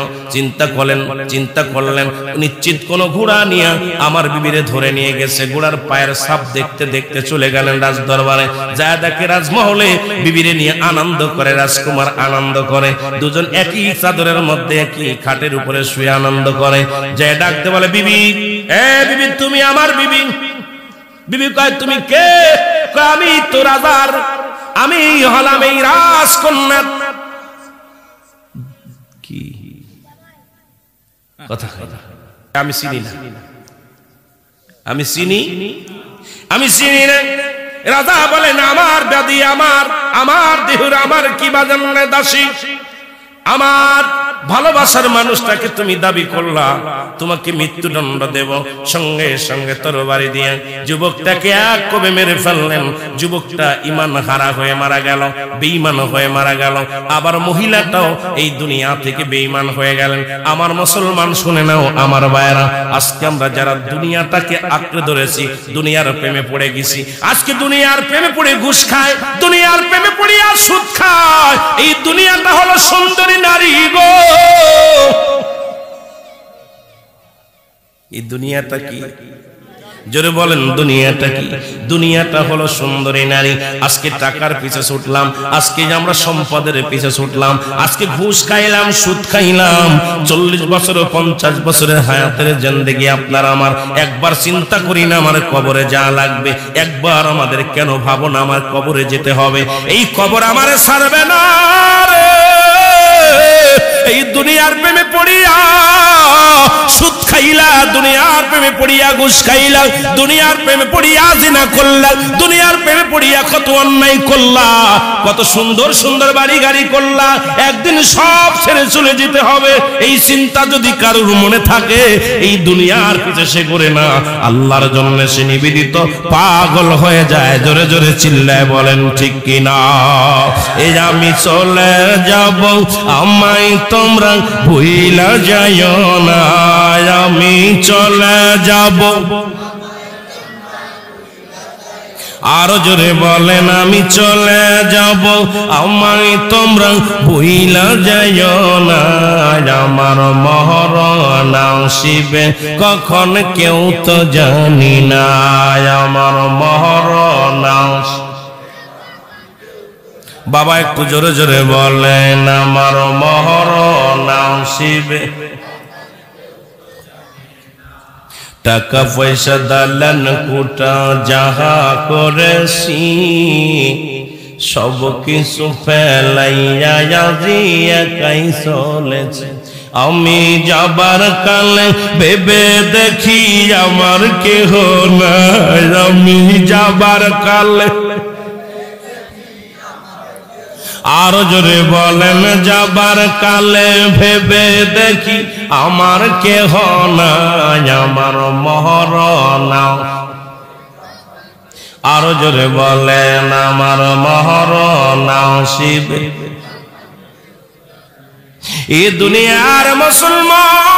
চিন্তা করলেন নিশ্চিত কোন ঘোড়া নিয়ে আমার বিবিরে ধরে নিয়ে গেছে। ঘোড়ার পায়ের ছাপ দেখতে দেখতে চলে গেলেন রাজ দরবারে। যা দেখে রাজমহলে বিবিরে নিয়ে আনন্দ করে, রাজকুমার আনন্দ করে। দুজন একই চাদরের মধ্যে একই খাটের উপরে শুয়ে আনন্দ করে। যে ডাকতে বলে, বিবি, এ বিবি তুমি আমার বিবি। বিবি কয়, তুমি কে? আমি তো রাজার, আমি হলাম এই রাজকন্যা। কি কথা? আমি চিনি না, আমি চিনি না। রাজা বলেন, আমার দাদি, আমার দেহুর, আমার কি বাজান দাসী, আমার ভালোবাসার মানুষটাকে তুমি দাবি করলা, তোমাকে মৃত্যুদণ্ড দেব, সঙ্গে সঙ্গে তরবারি দিয়ে যুবকটাকে এক কোবে মেরে ফেললেন। যুবকটা ঈমান হারা হয়ে মারা গেল, বেঈমান হয়ে মারা গেল। আবার মহিলাটাও এই দুনিয়া থেকে বেঈমান হয়ে গেলেন। আমার মুসলমান শুনে নাও আমার ভাইরা, আজকে আমরা যারা দুনিয়াটাকে আঁকড়ে ধরেছি, দুনিয়ার প্রেমে পড়ে গেছি, আজকে দুনিয়ার প্রেমে পড়ে ঘুষ খায়, দুনিয়ার প্রেমে পড়ে আর সুদ খায়। এই দুনিয়াটা হলো সুন্দরী নারী গো। এই দুনিয়াটা কি? জোরে বলেন, দুনিয়াটা কি? দুনিয়াটা হলো সুন্দরী নারী। আজকে টাকার পিছে ছুটলাম, আজকে আমরা সম্পদের পিছে ছুটলাম, আজকে ঘুষ খাইলাম, সুদ খাইলাম। 40 বছর 50 বছরের হায়াতের জিন্দেগি আপনার আমার একবার চিন্তা করি না আমার কবরে যা লাগবে? একবার আমাদের কেন ভাবো না আমার কবরে যেতে হবে? এই কবর আমারে ছাড়বে না রে। এই দুনিয়ার প্রেমে পড়িয়া সুদ খাইলা, দুনিয়ার প্রেমে পড়িয়া ঘুষ খাইলা, দুনিয়ার প্রেমে পড়িয়া জিনা করলা, দুনিয়ার প্রেমে পড়িয়া কত অন্যায় করলা, কত সুন্দর সুন্দর বাড়ি গাড়ি করলা। একদিন সব ছেড়ে চলে যেতে হবে, এই চিন্তা যদি কারোর মনে থাকে, এই দুনিয়ার পিছে সে করে না, আল্লাহর জন্য সে নিবেদিত পাগল হয়ে যায়। জোরে জোরে চিল্লায় বলেন ঠিক কিনা? এই আমি চলে যাব, আমায় তোমরা ভুইলা যাইও না, আমি চলে যাব। আরো জোরে বলেন, আমি চলে যাব, আমায় তোমরা ভুইলা যাইও না, আমার মরণ আসিবে কখন কেউ তো জানি না, আমার মরণ। বাবা একটু জোরে জোরে বলেন, আমার মরণ আসিবে। টাকা পয়সা দালান কোটা যাহা করেছি, সব কিছু ফেলাইয়া আজি একাই চলেছে। আমি যাবার কালে ভেবে দেখি আমার কেহ নাই, আমি যাবার কালে। আরো জোরে বলেন, যাবার কালে ভেবে দেখি আমার কেহ নাই, আমার মরণ। আরো জোরে বলেন, আমার মরণ আসিবে। এই দুনিয়ার মুসলমান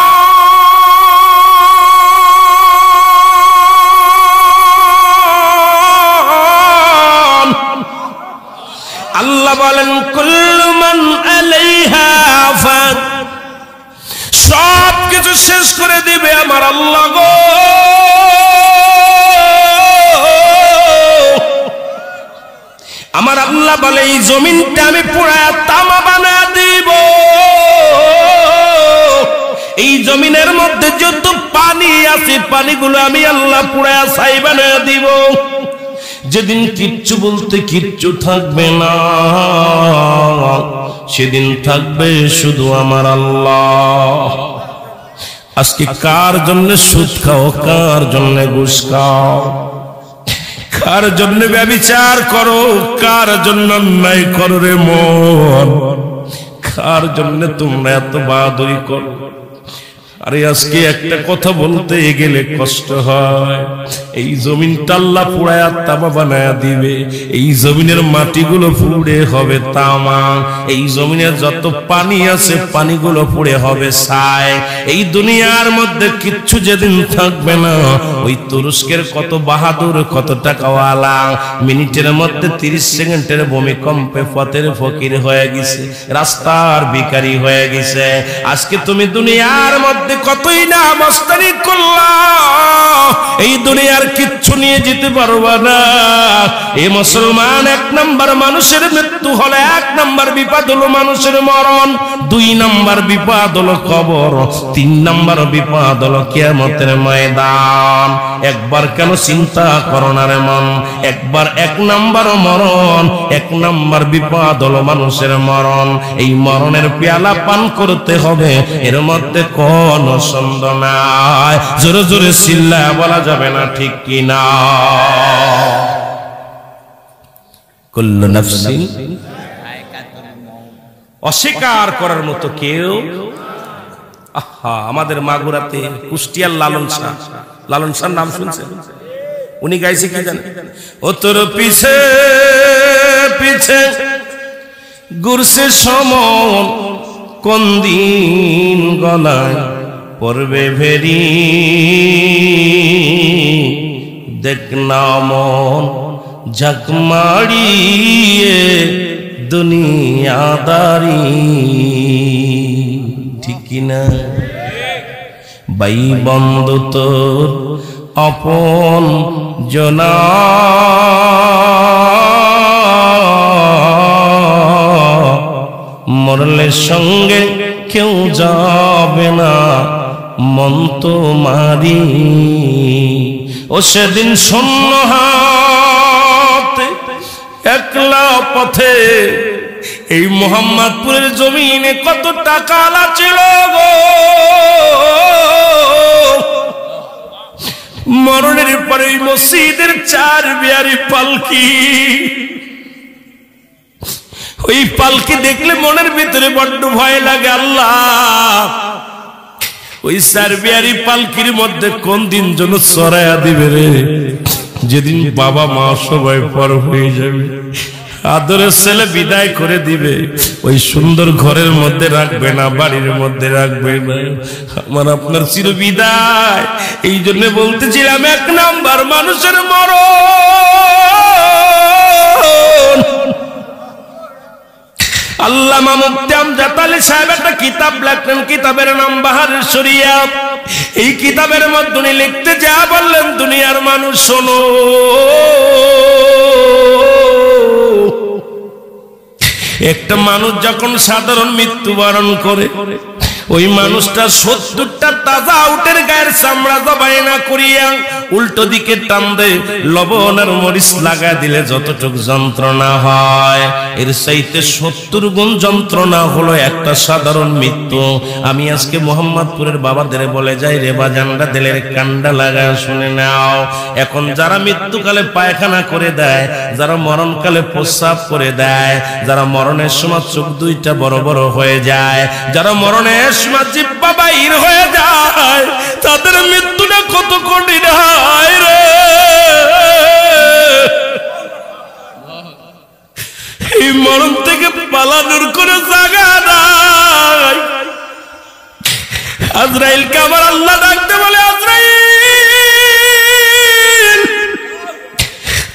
আল্লাহ বলেন, কুল্লু মান আলাইহা ফান, সব কিছু শেষ করে দিবে আমার আল্লাহ গো। আমার আল্লাহ বলে, এই জমিনটা আমি পুরায়া তামা বানা দিব। এই জমিনের মধ্যে যত পানি আছে, পানিগুলো আমি আল্লাহ পুরায়া ছাই বানায়া দিব। যেদিন কিচ্ছু বলতে কিচ্ছু থাকবে না, সেদিন থাকবে শুধু আমার আল্লাহ। আজকে কার জন্য সুদ খাও, কার জন্য ঘুষ খাও, কার জন্য ব্যভিচার করো, কার জন্য অন্যায় করো রে মন, কার জন্য তোমরা এত বাহাদুরি করো? আরে আজকে একটা কথা বলতে গেলে কষ্ট হয়। এই জমিনটা আল্লাহ পুরায়া তামা বানায়া দিবে। এই জমিনের মাটিগুলো পুড়ে হবে তামা, এই জমিনের যত পানি আছে পানিগুলো পুড়ে হবে ছাই। এই দুনিয়ার মধ্যে কিচ্ছু যেদিন থাকবে না, ওই তুরস্কের কত বাহাদুর, কত টাকাওয়ালা, মিনিটের মধ্যে 30 সেকেন্ডের ভূমিকম্পে পথের ফকির হয়ে গেছে, রাস্তার ভিখারি হয়ে গেছে। আজকে তুমি দুনিয়ার মধ্যে কতই না মস্তানি করলা, এই দুনিয়ার কিচ্ছু নিয়ে যেতে পারবা না। এই মুসলমান, 1 নাম্বার মানুষের মৃত্যু হলে 1 নাম্বার বিপদ হলো মানুষের মরণ, 2 নাম্বার বিপদ হলো কবর, 3 নাম্বার বিপদ হলো কিয়ামতের ময়দান। একবার কেন চিন্তা করো না রে মন, একবার 1 নাম্বার মরণ, 1 নাম্বার বিপদ হলো মানুষের মরণ। এই মরণের পেয়ালা পান করতে হবে, এর মধ্যে কোন সন্দেহ নাই। জোরে জোরে চিল্লায়া বলা যাবে না ঠিক কি না? কুল্লু নাফসিন, অস্বীকার করার মতো কেউ আহা, আমাদের মাগুরাতে কুষ্টিয়ার লালন শাহ নাম শুনছেন? উনি গাইছে কি জানেন? ও তোর পিছে পিছে গুরসে সমন, কোন দিন গলায় পড়বে ভেরি, দেখ না মন ঝাঁক মারিয়ে দুনিয়াদারি, ঠিক কিনা? বাই বন্ধু তোর আপন জনা, মরলে সঙ্গে কেউ যাবে না, মন তো মারি। ও সেদিন শূন্য হাতে একলা পথে এই মোহাম্মদপুরের জমিনে কত টাকা ছিল গো, মরণের পরে এই মসজিদের 4 বিয়ারি পালকি, ওই পালকি দেখলে মনের ভিতরে বড্ড ভয় লাগে। আল্লাহ, ওই 4 বিয়ারি পালকির মধ্যে কোন দিন যেন চড়াইয়া দিবে রে, যেদিন বাবা মা সবাই পর হয়ে যাবে, আদরের ছেলে বিদায় করে দিবে, ওই সুন্দর ঘরের মধ্যে রাখবে না, বাড়ির মধ্যে রাখবে না, আমার আপনার চির বিদায়। এই জন্য বলতেছিলাম 1 নাম্বার মানুষের মরণ। আল্লামা মুফতি আমজাদ আলী সাহেব একটা কিতাব লেখলেন, কিতাবের নাম বাহারুস শরিয়া। এই কিতাবের মধ্যে উনি লিখতে যা বললেন, দুনিয়ার মানুষ শোনো, একটা মানুষ যখন সাধারণ মৃত্যুবরণ করে, ওই মানুষটা 70টা তাজা উটের গায়ের চামড়া জবাই না করিয়া উল্টো দিকে টান দে, লবণ আর মরিচ লাগা দিলে যতটুক যন্ত্রণা হয়, এর চাইতে 70 গুণ যন্ত্রণা হলো একটা সাধারণ মৃত্যু। আমি আজকে মোহাম্মদপুরের বাবাদের বলে যাই, রে বাজানরা দিলের কান্ডা লাগা শুনে নাও। এখন যারা মৃত্যুকালে পায়খানা করে দেয়, যারা মরণকালে প্রস্রাব করে দেয়, যারা মরণের সময় চোখ 2টা বড় বড় হয়ে যায়, যারা মরণের সময় জিহ্বা বাইর হয়ে যায়, তাদের মৃত্যুটা কত কঠিন হয় রে। এই মরণ থেকে পালানোর কোনো জায়গা নাই। আজরাইলকে আবার আল্লাহ ডাকতে বলে, আজরাইল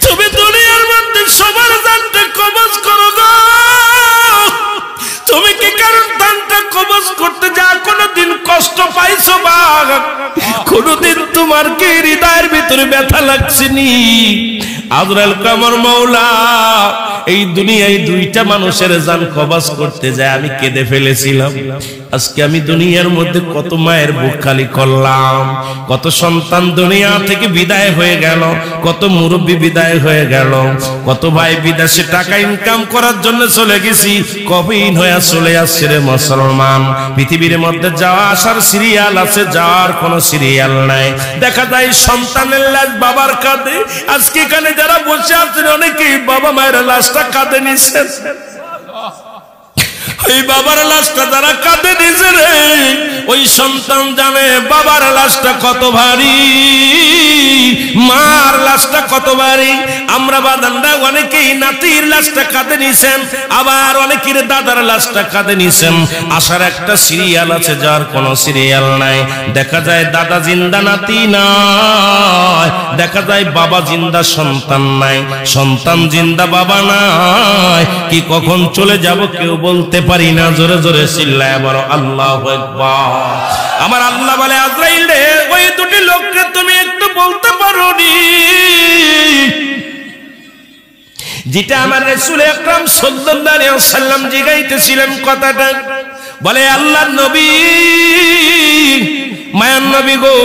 তুমি দুনিয়ার মধ্যে সবার জানটা কবজ করো গো, তুমি কি কারণ দানটা কবজ করতে যা কোনদিন কষ্ট পাইছো বা কোনদিন তোমার কি হৃদয়ের ভিতরে ব্যথা লাগছেনি? আজরাইল কামর মাওলা এই দুনিয়ায় 2টা মানুষের জান কবজ করতে যায় আমি কেঁদে ফেলেছিলাম। আজকে আমি দুনিয়ার মধ্যে কত মায়ের বুক খালি করলাম, কত সন্তান দুনিয়া থেকে বিদায় হয়ে গেল, কত মুরব্বী বিদায় হয়ে গেল, কত ভাই বিদেশে টাকা ইনকাম করার জন্য চলে গেছি, কবিন হয়ে চলে আসছে রে মুসলমান। পৃথিবীর মধ্যে যাওয়া আসার সিরিয়াল আছে, যাওয়ার কোনো সিরিয়াল নাই। দেখা যায় সন্তানের লাশ বাবার কাঁধে। আজকে এখানে যারা বসে আছেন অনেকেই বাবা মায়ের লাশটা কাঁধে নিছেন। ওই বাবার লাশটা যারা কাঁধে নিছে রে, ওই সন্তান জানে বাবার লাশটা কত ভারী, মার লাশটা কত ভারী। আমরা বাদানরা অনেকেই নাতির লাশটা কাঁধে নিছেন, আবার অনেকের দাদার লাশটা কাঁধে নিছেন। আসার একটা সিরিয়াল আছে, যার কোনো সিরিয়াল নাই। দেখা যায় দাদা জিন্দা নাতি নাই, দেখা যায় বাবা জিন্দা সন্তান নাই, সন্তান জিন্দা বাবা নাই। কি কখন চলে যাব কেউ বলতে পারি না। জোরে জোরে চিল্লায় বলো আল্লাহু আকবার। আমার আল্লাহ বলে, আজরাইল রে, ওই 2টি লোককে তুমি একটু বলতে পারোনি যেটা আমার রাসূল আকরাম সাল্লাল্লাহু আলাইহি ওয়াসাল্লাম জিগাইতেছিলেন কথাটা। বলে, আল্লাহর নবী, মায়ার নবী গো,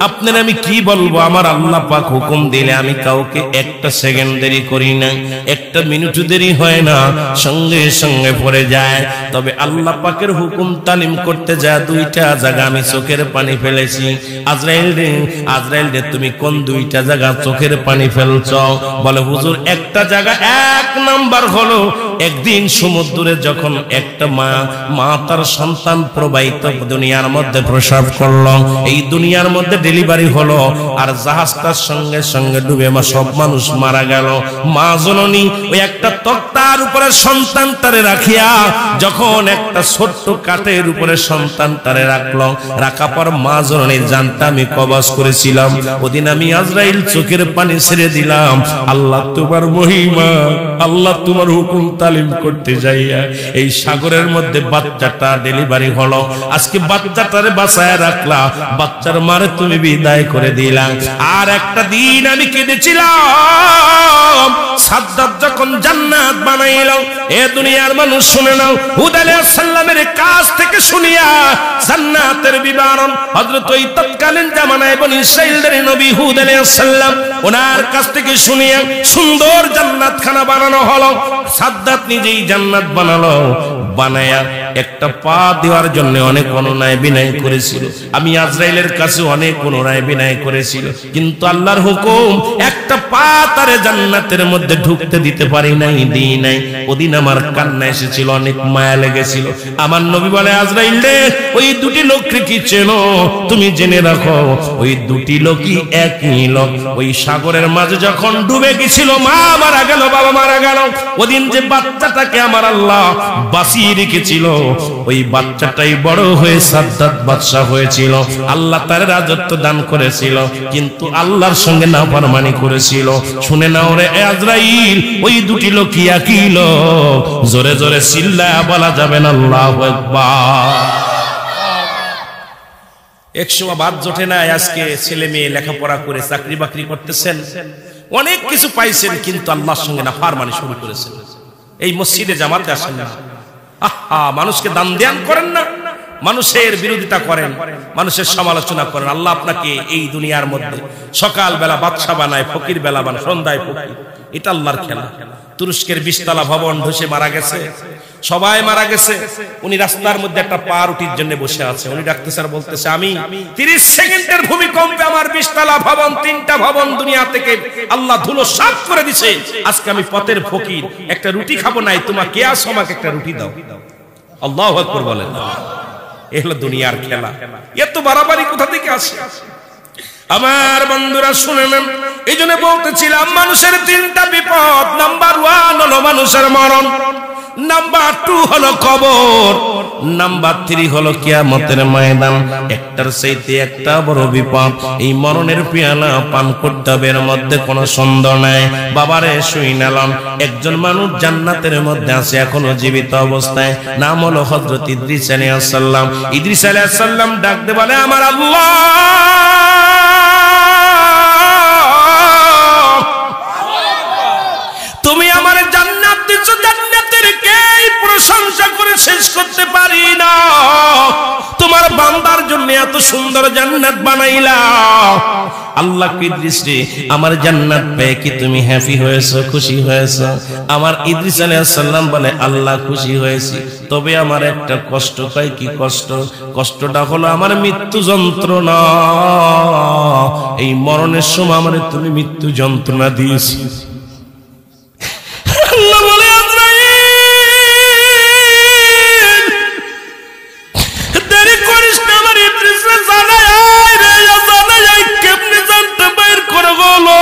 আপনার আমি কি বলবো, আমার আল্লাহ পাক হুকুম দিলে আমি কাউকে একটা সেকেন্ড দেরি করি না, একটা মিনিট দেরি হয় না, সঙ্গে সঙ্গে পড়ে যায়। তবে আল্লাহ পাকের হুকুম তালিম করতে যায় দুইটা জায়গা আমি চোখের পানি ফেলেছি। আজরাইল রে তুমি কোন দুইটা জায়গা চোখের পানি ফেলছ? বলে হুজুর একটা জায়গা, এক নাম্বার হলো একদিন সমুদ্রে যখন একটা মা তার সন্তান প্রবাহিত দুনিয়ার মধ্যে প্রসব করলো, এই দুনিয়ার মধ্যে ডেলিভারি হলো, আর জাহাজটার সঙ্গে সঙ্গে ডুবে সব মানুষ মারা গেল। মা জননী ওই একটা তক্তার উপরে সন্তান তারে রাখিয়া যখন একটা ছোট্ট কাঠের উপরে সন্তান তারে রাখলো, রাখা পর মা জননীর জানটা আমি কবজ করেছিলাম। ওদিন আমি আজরাইল চোখের পানি ছেড়ে দিলাম। আল্লাহ তোমার মহিমা, আল্লাহ তোমার হুকুম তালিম করতে যাইয়া এই সাগরের মধ্যে বাচ্চাটা ডেলিভারি হলো। আজকে বাচ্চাটারে বাঁচায় রাখলা, বাচ্চার মারে তুমি বিদায় করে দিলা। আর একটা দিন আমি কেঁদেছিলাম সাদ্দাত যখন জান্নাত বানাইলো। এ দুনিয়ার মানুষ শুনে নাও, হুদ আলাইহিস সালামের কাছ থেকে শুনিয়া জান্নাতের বিবরণ হযরত ওই তৎকালীন জামানায় বনি ইসরাঈলের নবী হুদ আলাইহিস সালাম ওনার কাছ থেকে শুনিয়া সুন্দর জান্নাত খানা বানানো হলো। সাদ্দাত নিজেই জান্নাত বানালো, বানায়া একটা পা দেওয়ার জন্য অনেক অনুনয় বিনয় করেছিল। আমি আজরাইলের কাছে অনেক অনুনয় বিনয় করেছিল, কিন্তু আল্লাহর হুকুম একটা পা তারে জান্নাতের মধ্যে ঢুকতে দিতে পারি নাই, দিই নাই। ওদিন আমার কান্না এসেছিল, অনেক মায়া লেগেছিল। আমার নবী বলে, আজরাইল রে ওই দুটি লোককে কি চেনো? তুমি জেনে রাখো ওই দুটি লোকই একই লোক। ওই সাগরের মাঝে যখন ডুবে গেছিল, মা মারা গেল, বাবা মারা গেল, ওদিন যে বাচ্চাটাকে আমার আল্লাহ বাঁচিয়ে রেখেছিল, ওই বাচ্চাটাই বড় হয়ে সাদ্দাত বাদশা হয়েছিল। আল্লাহ তার রাজত্ব দান করেছিল, কিন্তু আল্লাহর সঙ্গে নাফরমানি করেছিল। শুনে নাও রে আজরাইল, ওই দুটি লোকই একই লোক। জোরে জোরে চিল্লায়া বলা যাবে না আল্লাহু আকবার। একসময় বাদ জোটে না, আজকে ছেলে মেয়ে লেখাপড়া করে চাকরি বাকরি করতেছেন, অনেক কিছু পাইছেন, কিন্তু আল্লাহর সঙ্গে নাফরমানি শুরু করেছেন। এই মসজিদে জামাতে আসেন না, মানুষকে দান ধ্যান করেন না, মানুষের বিরোধিতা করেন, মানুষের সমালোচনা করেন। আল্লাহ আপনাকে এই দুনিয়ার মধ্যে সকাল বেলা বাদশা বানায়, ফকির বেলা বানায়, সন্ধ্যায় ফকির। এটা আল্লাহর খেলা। তুরস্কের 20 তলা ভবন ধসে মারা গেছে, সবাই মারা গেছে। উনি রাস্তার মধ্যে একটা পাউরুটির জন্য বসে আছে। উনি ডাকতেছে আর বলতেছে, আমি 30 সেকেন্ডের ভূমিকম্পে আমার 20 তলা ভবন, 3টা ভবন দুনিয়া থেকে আল্লাহ ধুলো সাফ করে দিছে। আজকে আমি পথের ফকির, একটা রুটি খাবো নাই, তোমাকে কে আসো, আমাকে একটা রুটি দাও। আল্লাহু আকবার বলেন। এ হলো দুনিয়ার খেলা। এত বাড়াবাড়ি কোথা থেকে আসে? আমার বন্ধুরা শুনে নেন, এই জন্য বলতেছিলাম মানুষের 3টা বিপদ। নাম্বার 1 হলো মানুষের মরণ, নাম্বার 2 হলো কবর, নাম্বার 3 হলো কিয়ামতের ময়দান। একটার চাইতে একটা বড় বিপদ। এই মরণের পেয়ালা পান করতে হবে, এর মধ্যে কোনো সন্দেহ নাই। বাবারে শুইনালাম, একজন মানুষ জান্নাতের মধ্যে আছে এখনো জীবিত অবস্থায়, নাম হলো হযরত ইদ্রিস আলাইহিস সালাম। ইদ্রিস আলাইহিস সালাম ডাকতে বলে, আমার আল্লাহ, তুমি আমার জান্নাত দিছো, জান্নাতের কে প্রশংসা করে শেষ করতে পারি না। তোমার বান্দার জন্য এত সুন্দর জান্নাত বানাইলা। আল্লাহ ইদ্রিস রে, আমার জান্নাত পেয়ে কি তুমি হ্যাপি হয়েছো, খুশি হয়েছো? আমার ইদ্রিস আলাইহিস সালাম বলে, আল্লাহ খুশি হয়েছি, তবে আমার একটা কষ্ট। কয় কি কষ্ট? কষ্টটা হলো আমার মৃত্যু যন্ত্রণা। এই মরণের সময় আমার তুমি মৃত্যু যন্ত্রণা দিয়েছি। আল্লাহ বলে, আজরাইল দেরি করিস না, আমার ইদ্রিসে জানাই রে, জানাই কেমনে জানতে বাইর করে বলো।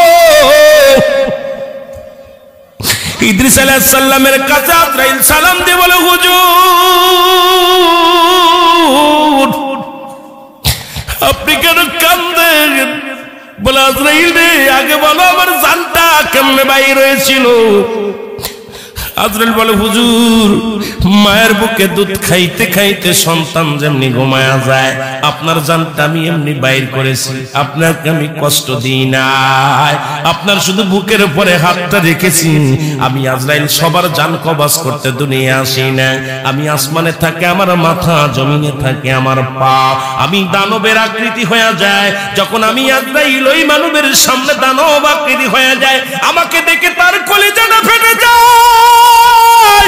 ইদ্রিস আলাইহিস সালামের কাছে আজরাইল সালাম দিয়ে বলে, হুজুর আপনি কেন কাঁদেন? বলে, আজরাইল রে আগে বলো আমার জানটা কেমনে বাইর হয়েছিল। আজরাইল বলে, হুজুর মায়ের বুকে দুধ খাইতে খাইতে সন্তান যেমনি ঘুমায়া যায়, আপনার জানটা আমি এমনি বাইর করেছি, আপনাকে আমি কষ্ট দিই নাই। আপনার শুধু বুকের উপরে হাতটা রেখেছি। আমি আজরাইল সবার জান কবজ করতে দুনিয়া আসি না। আমি আসমানে থাকে আমার মাথা, জমিনে থাকে আমার পা। আমি দানবের আকৃতি হয়ে যায়। যখন আমি আজরাইল ওই মানবের সামনে দানব আকৃতি হয়ে যায়, আমাকে দেখে তার কলিজাটা ফেটে যায়।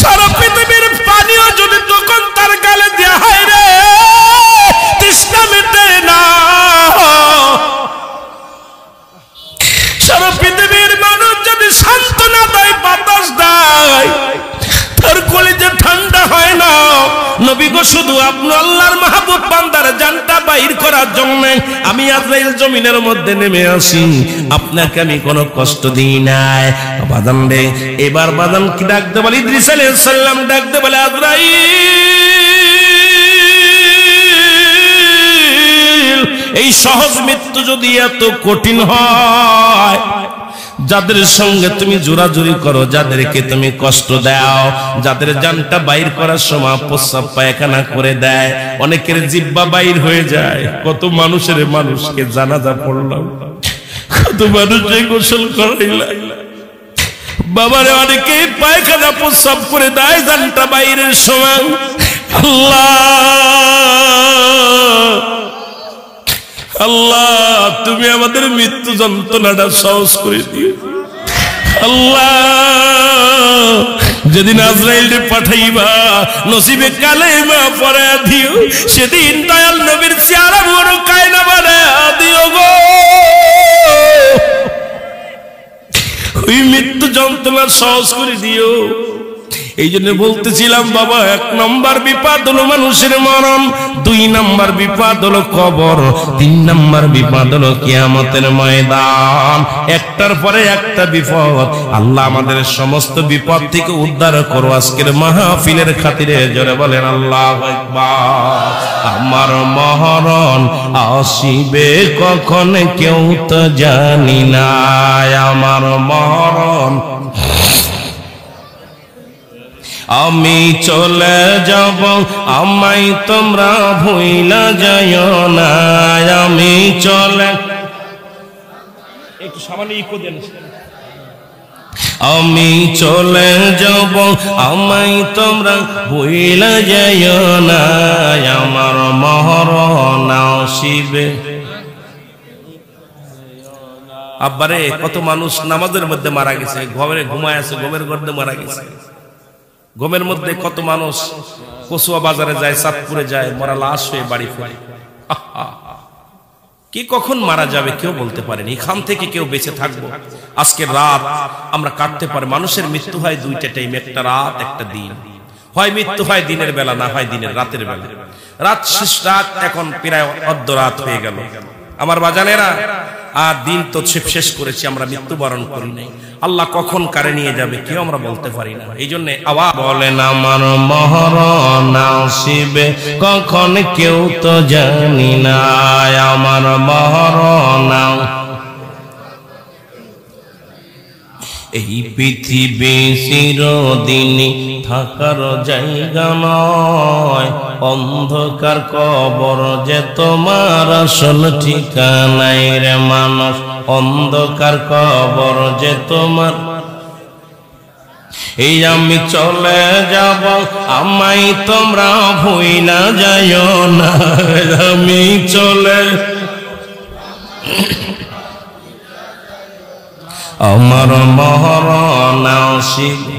সারা পৃথিবীর পানিও যদি তখন তার গালে দেয়া হয় রে, তৃষ্ণা মেটে না। সারা পৃথিবীর মানুষ যদি সান্ত্বনা দেয়, বাতাস দেয়, তার কলিজা ঠান্ডা হয় না। নবী গো, শুধু আপনি আল্লাহর মাহবুব বান্দার জানটা বাইর করার জন্য আমি আজরাইল জমিনের মধ্যে নেমে আসি। আপনাকে আমি কোনো কষ্ট দিই নাই। বাদান রে, এবার বাদান কি ডাকতে বলে? ইদ্রিস আলাইহিস সালাম ডাকতে বলে, আজরাইল, এই সহজ মৃত্যু যদি এত কঠিন হয়, যাদের সঙ্গে তুমি জোরাজুরি করো, যাদেরকে তুমি কষ্ট দাও, যাদের জানটা বাইর করার সময় প্রস্রাব পায়খানা করে দেয়, অনেকের জিহ্বা বাইর হয়ে যায়। কত মানুষকে জানাজা পড়লাম, কত মানুষকে গোসল করাইলাম, বাবারে অনেকে পায়খানা প্রস্রাব করে দেয় জানটা বাইরের সময়। আল্লাহ, তুমি আমাদের মৃত্যু যন্ত্রণাটা সহজ করে দিও। আল্লাহ, যেদিন আজরাইলকে পাঠাইবা নসিবে কালেমা পড়া দিও, সেদিন দয়াল নবীর চেহারা বড় কায়না বানায়া দিও গো। ওই মৃত্যু যন্ত্রণা সহজ করে দিও। এই জন্য বলতেছিলাম বাবা, 1 নম্বর বিপদ হলো মানুষের মরণ, 2 নম্বর বিপদ হলো কবর, 3 নম্বর বিপদ হলো কিয়ামতের ময়দান। একটার পরে একটা বিপদ। আল্লাহ আমাদের সমস্ত বিপদ থেকে উদ্ধার করো আজকের মাহফিলের খাতিরে। জোরে বলেন আল্লাহু আকবার। আমার মরণ আসিবে কখন কেউ তো জানি না, আমার মরণ আমি চলে যাব, আমায় তোমরা ভুইলা যাইও না। আমি চলে, একটু সামান্য ইকো দেন। আমি চলে যাব, আমায় তোমরা ভুইলা যাইও না, আমার মরণ আসিবে। আব্বারে, কত মানুষ নামাজের মধ্যে মারা গেছে, ঘরে ঘুমায় আছে, ঘুমের মধ্যে মারা গেছে। ঘুমের মধ্যে কত মানুষ কচুয়া বাজারে যায়, চাঁদপুরে যায়, মরা লাশ হয়ে বাড়ি ফিরে। কি কখন মারা যাবে কেউ বলতে পারেনি। এখান থেকে কেউ বেঁচে থাকবো আজকে রাত আমরা কাটতে পারি। মানুষের মৃত্যু হয় 2টা টাইম, একটা রাত একটা দিন। হয় মৃত্যু হয় দিনের বেলা, না হয় দিনের রাতের বেলা। রাত শেষ, রাত এখন প্রায় অর্ধরাত হয়ে গেল আমার বাজানেরা। আর দিন তো শেষ করেছি, আমরা মৃত্যুবরণ করি নাই। আল্লাহ কখন কারে নিয়ে যাবে কেউ আমরা বলতে পারি না। এই জন্য আওয়াজ বলেন, আমার মরণ আসিবে কখন কেউ তো জানি না, আমার মরণ। এই পৃথিবী চিরদিন থাকার জায়গা নয়, অন্ধকার কবর যে তোমার আসল ঠিকানাই রে মানুষ, অন্ধকার কবর যে তোমার। এই আমি চলে যাব, আমায় তোমরা ভুইলা যাইও না, আমি চলে, আমার মরণ আসিবে।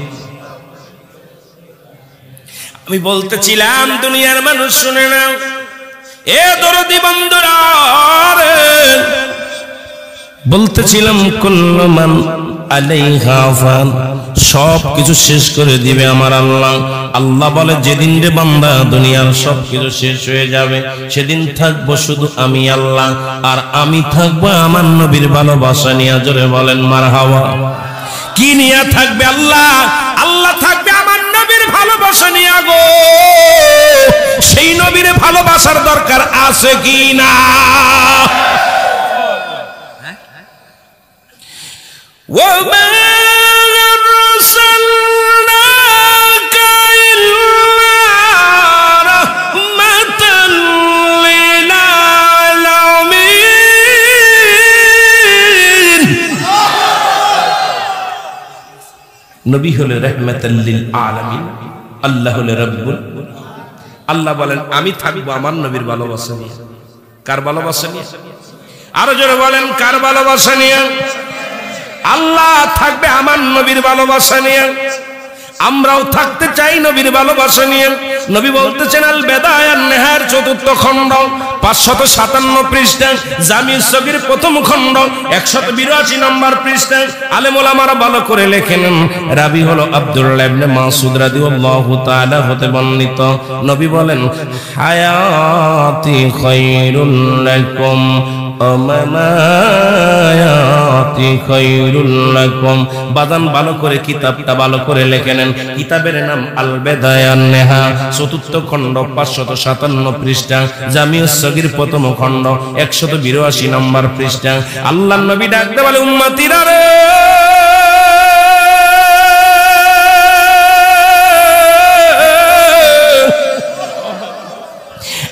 আমি বলতেছিলাম দুনিয়ার মানুষ শুনে নাও, এ দরদি বন্ধুরা, বলতেছিলাম কুল্লু মান আলাইহা ফান, সব কিছু শেষ করে দিবে আমার আল্লাহ। আল্লাহ বলে, যেদিন রে বান্দা দুনিয়ার সব কিছু শেষ হয়ে যাবে, সেদিন থাকবো শুধু আমি আল্লাহ, আর আমি থাকবো আমার নবীর ভালোবাসা নিয়ে। জোরে বলেন মারহাবা। কি নিয়ে থাকবে আল্লাহ? আল্লাহ থাকবে আমার নবীর ভালোবাসা নিয়ে গো। সেই নবীর ভালোবাসার দরকার আছে কি না? وما أرسلناك নবী হলো রাহমাতাল লিল আলামিন, আল্লাহ হলো রব্বুল। আল্লাহ বলেন আমি থাকবো আমার নবীর ভালোবাসা নিয়ে। কার ভালোবাসা নিয়ে? আরো জোরে বলেন কার ভালোবাসা নিয়ে? আল্লাহ থাকবে আমার নবীর ভালোবাসা নিয়ে। আমরাও থাকতে চাই নবীর ভালোবাসা নিয়ে। নবী বলতেছেন আল বেদায়ান নেহার 4th খণ্ড 557 পৃষ্ঠা, জামি সগীর 1ম খণ্ড 182 নম্বর পৃষ্ঠা। আলেম ওলামারা ভালো করে লেখেন, রাবি হলো আব্দুল্লাহ ইবনে মাসউদ রাদিয়াল্লাহু তাআলা হতে বর্ণিত। নবী বলেন হায়াতি খায়রুল লাকুম আমামায়াতি খায়রুল লাকুম। বাদান ভালো করে কিতাবটা ভালো করে লেখে নেন। কিতাবের নাম আল বেদায়ান নেহা, 4th খণ্ড 557 পৃষ্ঠা, জামিউস সগীর 1ম খণ্ড 182 নম্বর পৃষ্ঠা। আল্লাহর নবী ডাকতে বলে উম্মতিরা রে,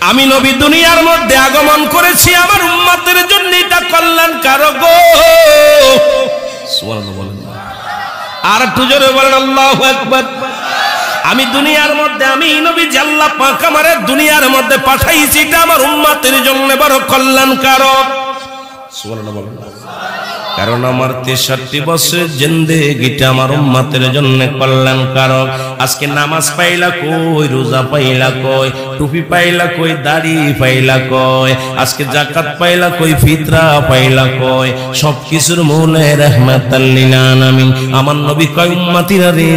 আমি নবী দুনিয়ার মধ্যে আগমন করেছি আমার উম্মতের জন্য, এটা কল্যাণকারক গো। সুবহানাল্লাহ বলেন, আর একটু জোরে বলেন আল্লাহু আকবার। আমি দুনিয়ার মধ্যে, আমি নবী আল্লাহ পাক আমারে দুনিয়ার মধ্যে পাঠাইছি, এটা আমার উম্মতের জন্য বড় কল্যাণকারক। সুবহানাল্লাহ বলেন। কারণ আমার 63 বছরের জিন্দেগিটা আমার উম্মতের জন্য কল্যাণকারক। আজকে নামাজ পাইলা কই, রোজা পাইলা কই, টুপি পাইলা কই, দাড়ি পাইলা কই, আজকে যাকাত পাইলা কই, ফিতরা পাইলা কই, সবকিছুর মূলে রাহমাতাল লিল আলামিন। আমার নবী কয় উম্মতিরা রে,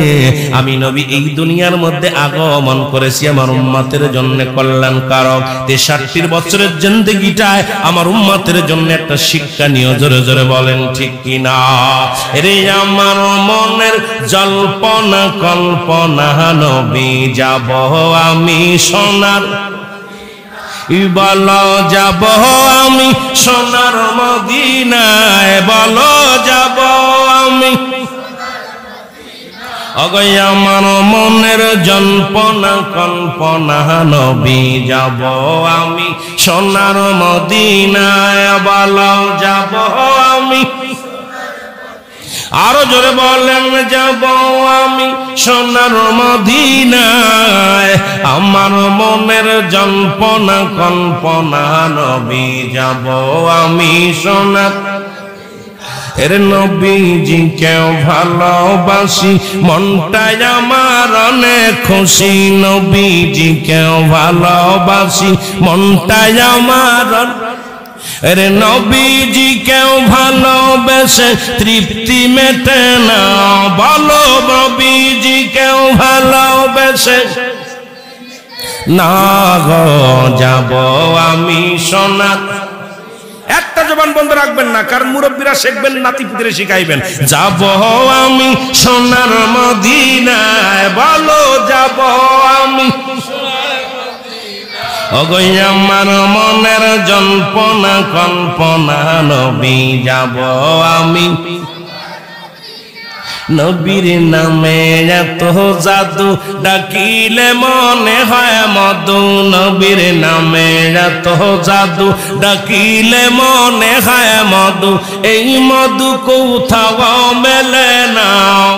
আমি নবী এই দুনিয়ার মধ্যে আগমন করেছি আমার উম্মতের জন্য কল্যাণকারক। 63 বছরের জিন্দেগিটায় আমার উম্মতের জন্য একটা শিক্ষা নিয়ে জোরে জোরে বলেন ঠিক কিনা? রে আমার মনের জল্পনা কল্পনা, নবী যাব আমি সোনার, বলো যাব আমি সোনার মদিনায়, বলো যাব আমি। অগো আমার মনের জল্পনা কল্পনা, নবী যাব আমি সোনার মদিনায়, বলো যাব আমি। আরো জোরে বলেন যাব আমি সোনার মদিনায়, আমার মনের জল্পনা কল্পনা, নবী যাব আমি সোনার। এর নবীজি কেউ ভালোবাসি, মনটাই আমার অনেক খুশি। নবীজি কেউ ভালোবাসি, মনটাই আমার। এরে নবীজি কেউ ভালোবেসে তৃপ্তি মেটে না, বলো নবীজি কেউ ভালোবেসে না গো যাব আমি সোনার। একটা জবান বন্ধ রাখবেন না, কারণ মুরব্বীরা শিখবেন, নাতিপুতিরে শিখাইবেন। যাব আমি সোনার মদিনায়, বলো যাব আমি। ওগো আমার মনের জল্পনা কল্পনা, নবী যাব আমি। নবীর নামে এত জাদু, ডাকিলে মনে হয় মধু। নবীর নামে এত জাদু, ডাকিলে মনে হয় মধু। এই মধু কোথাও মেলে না।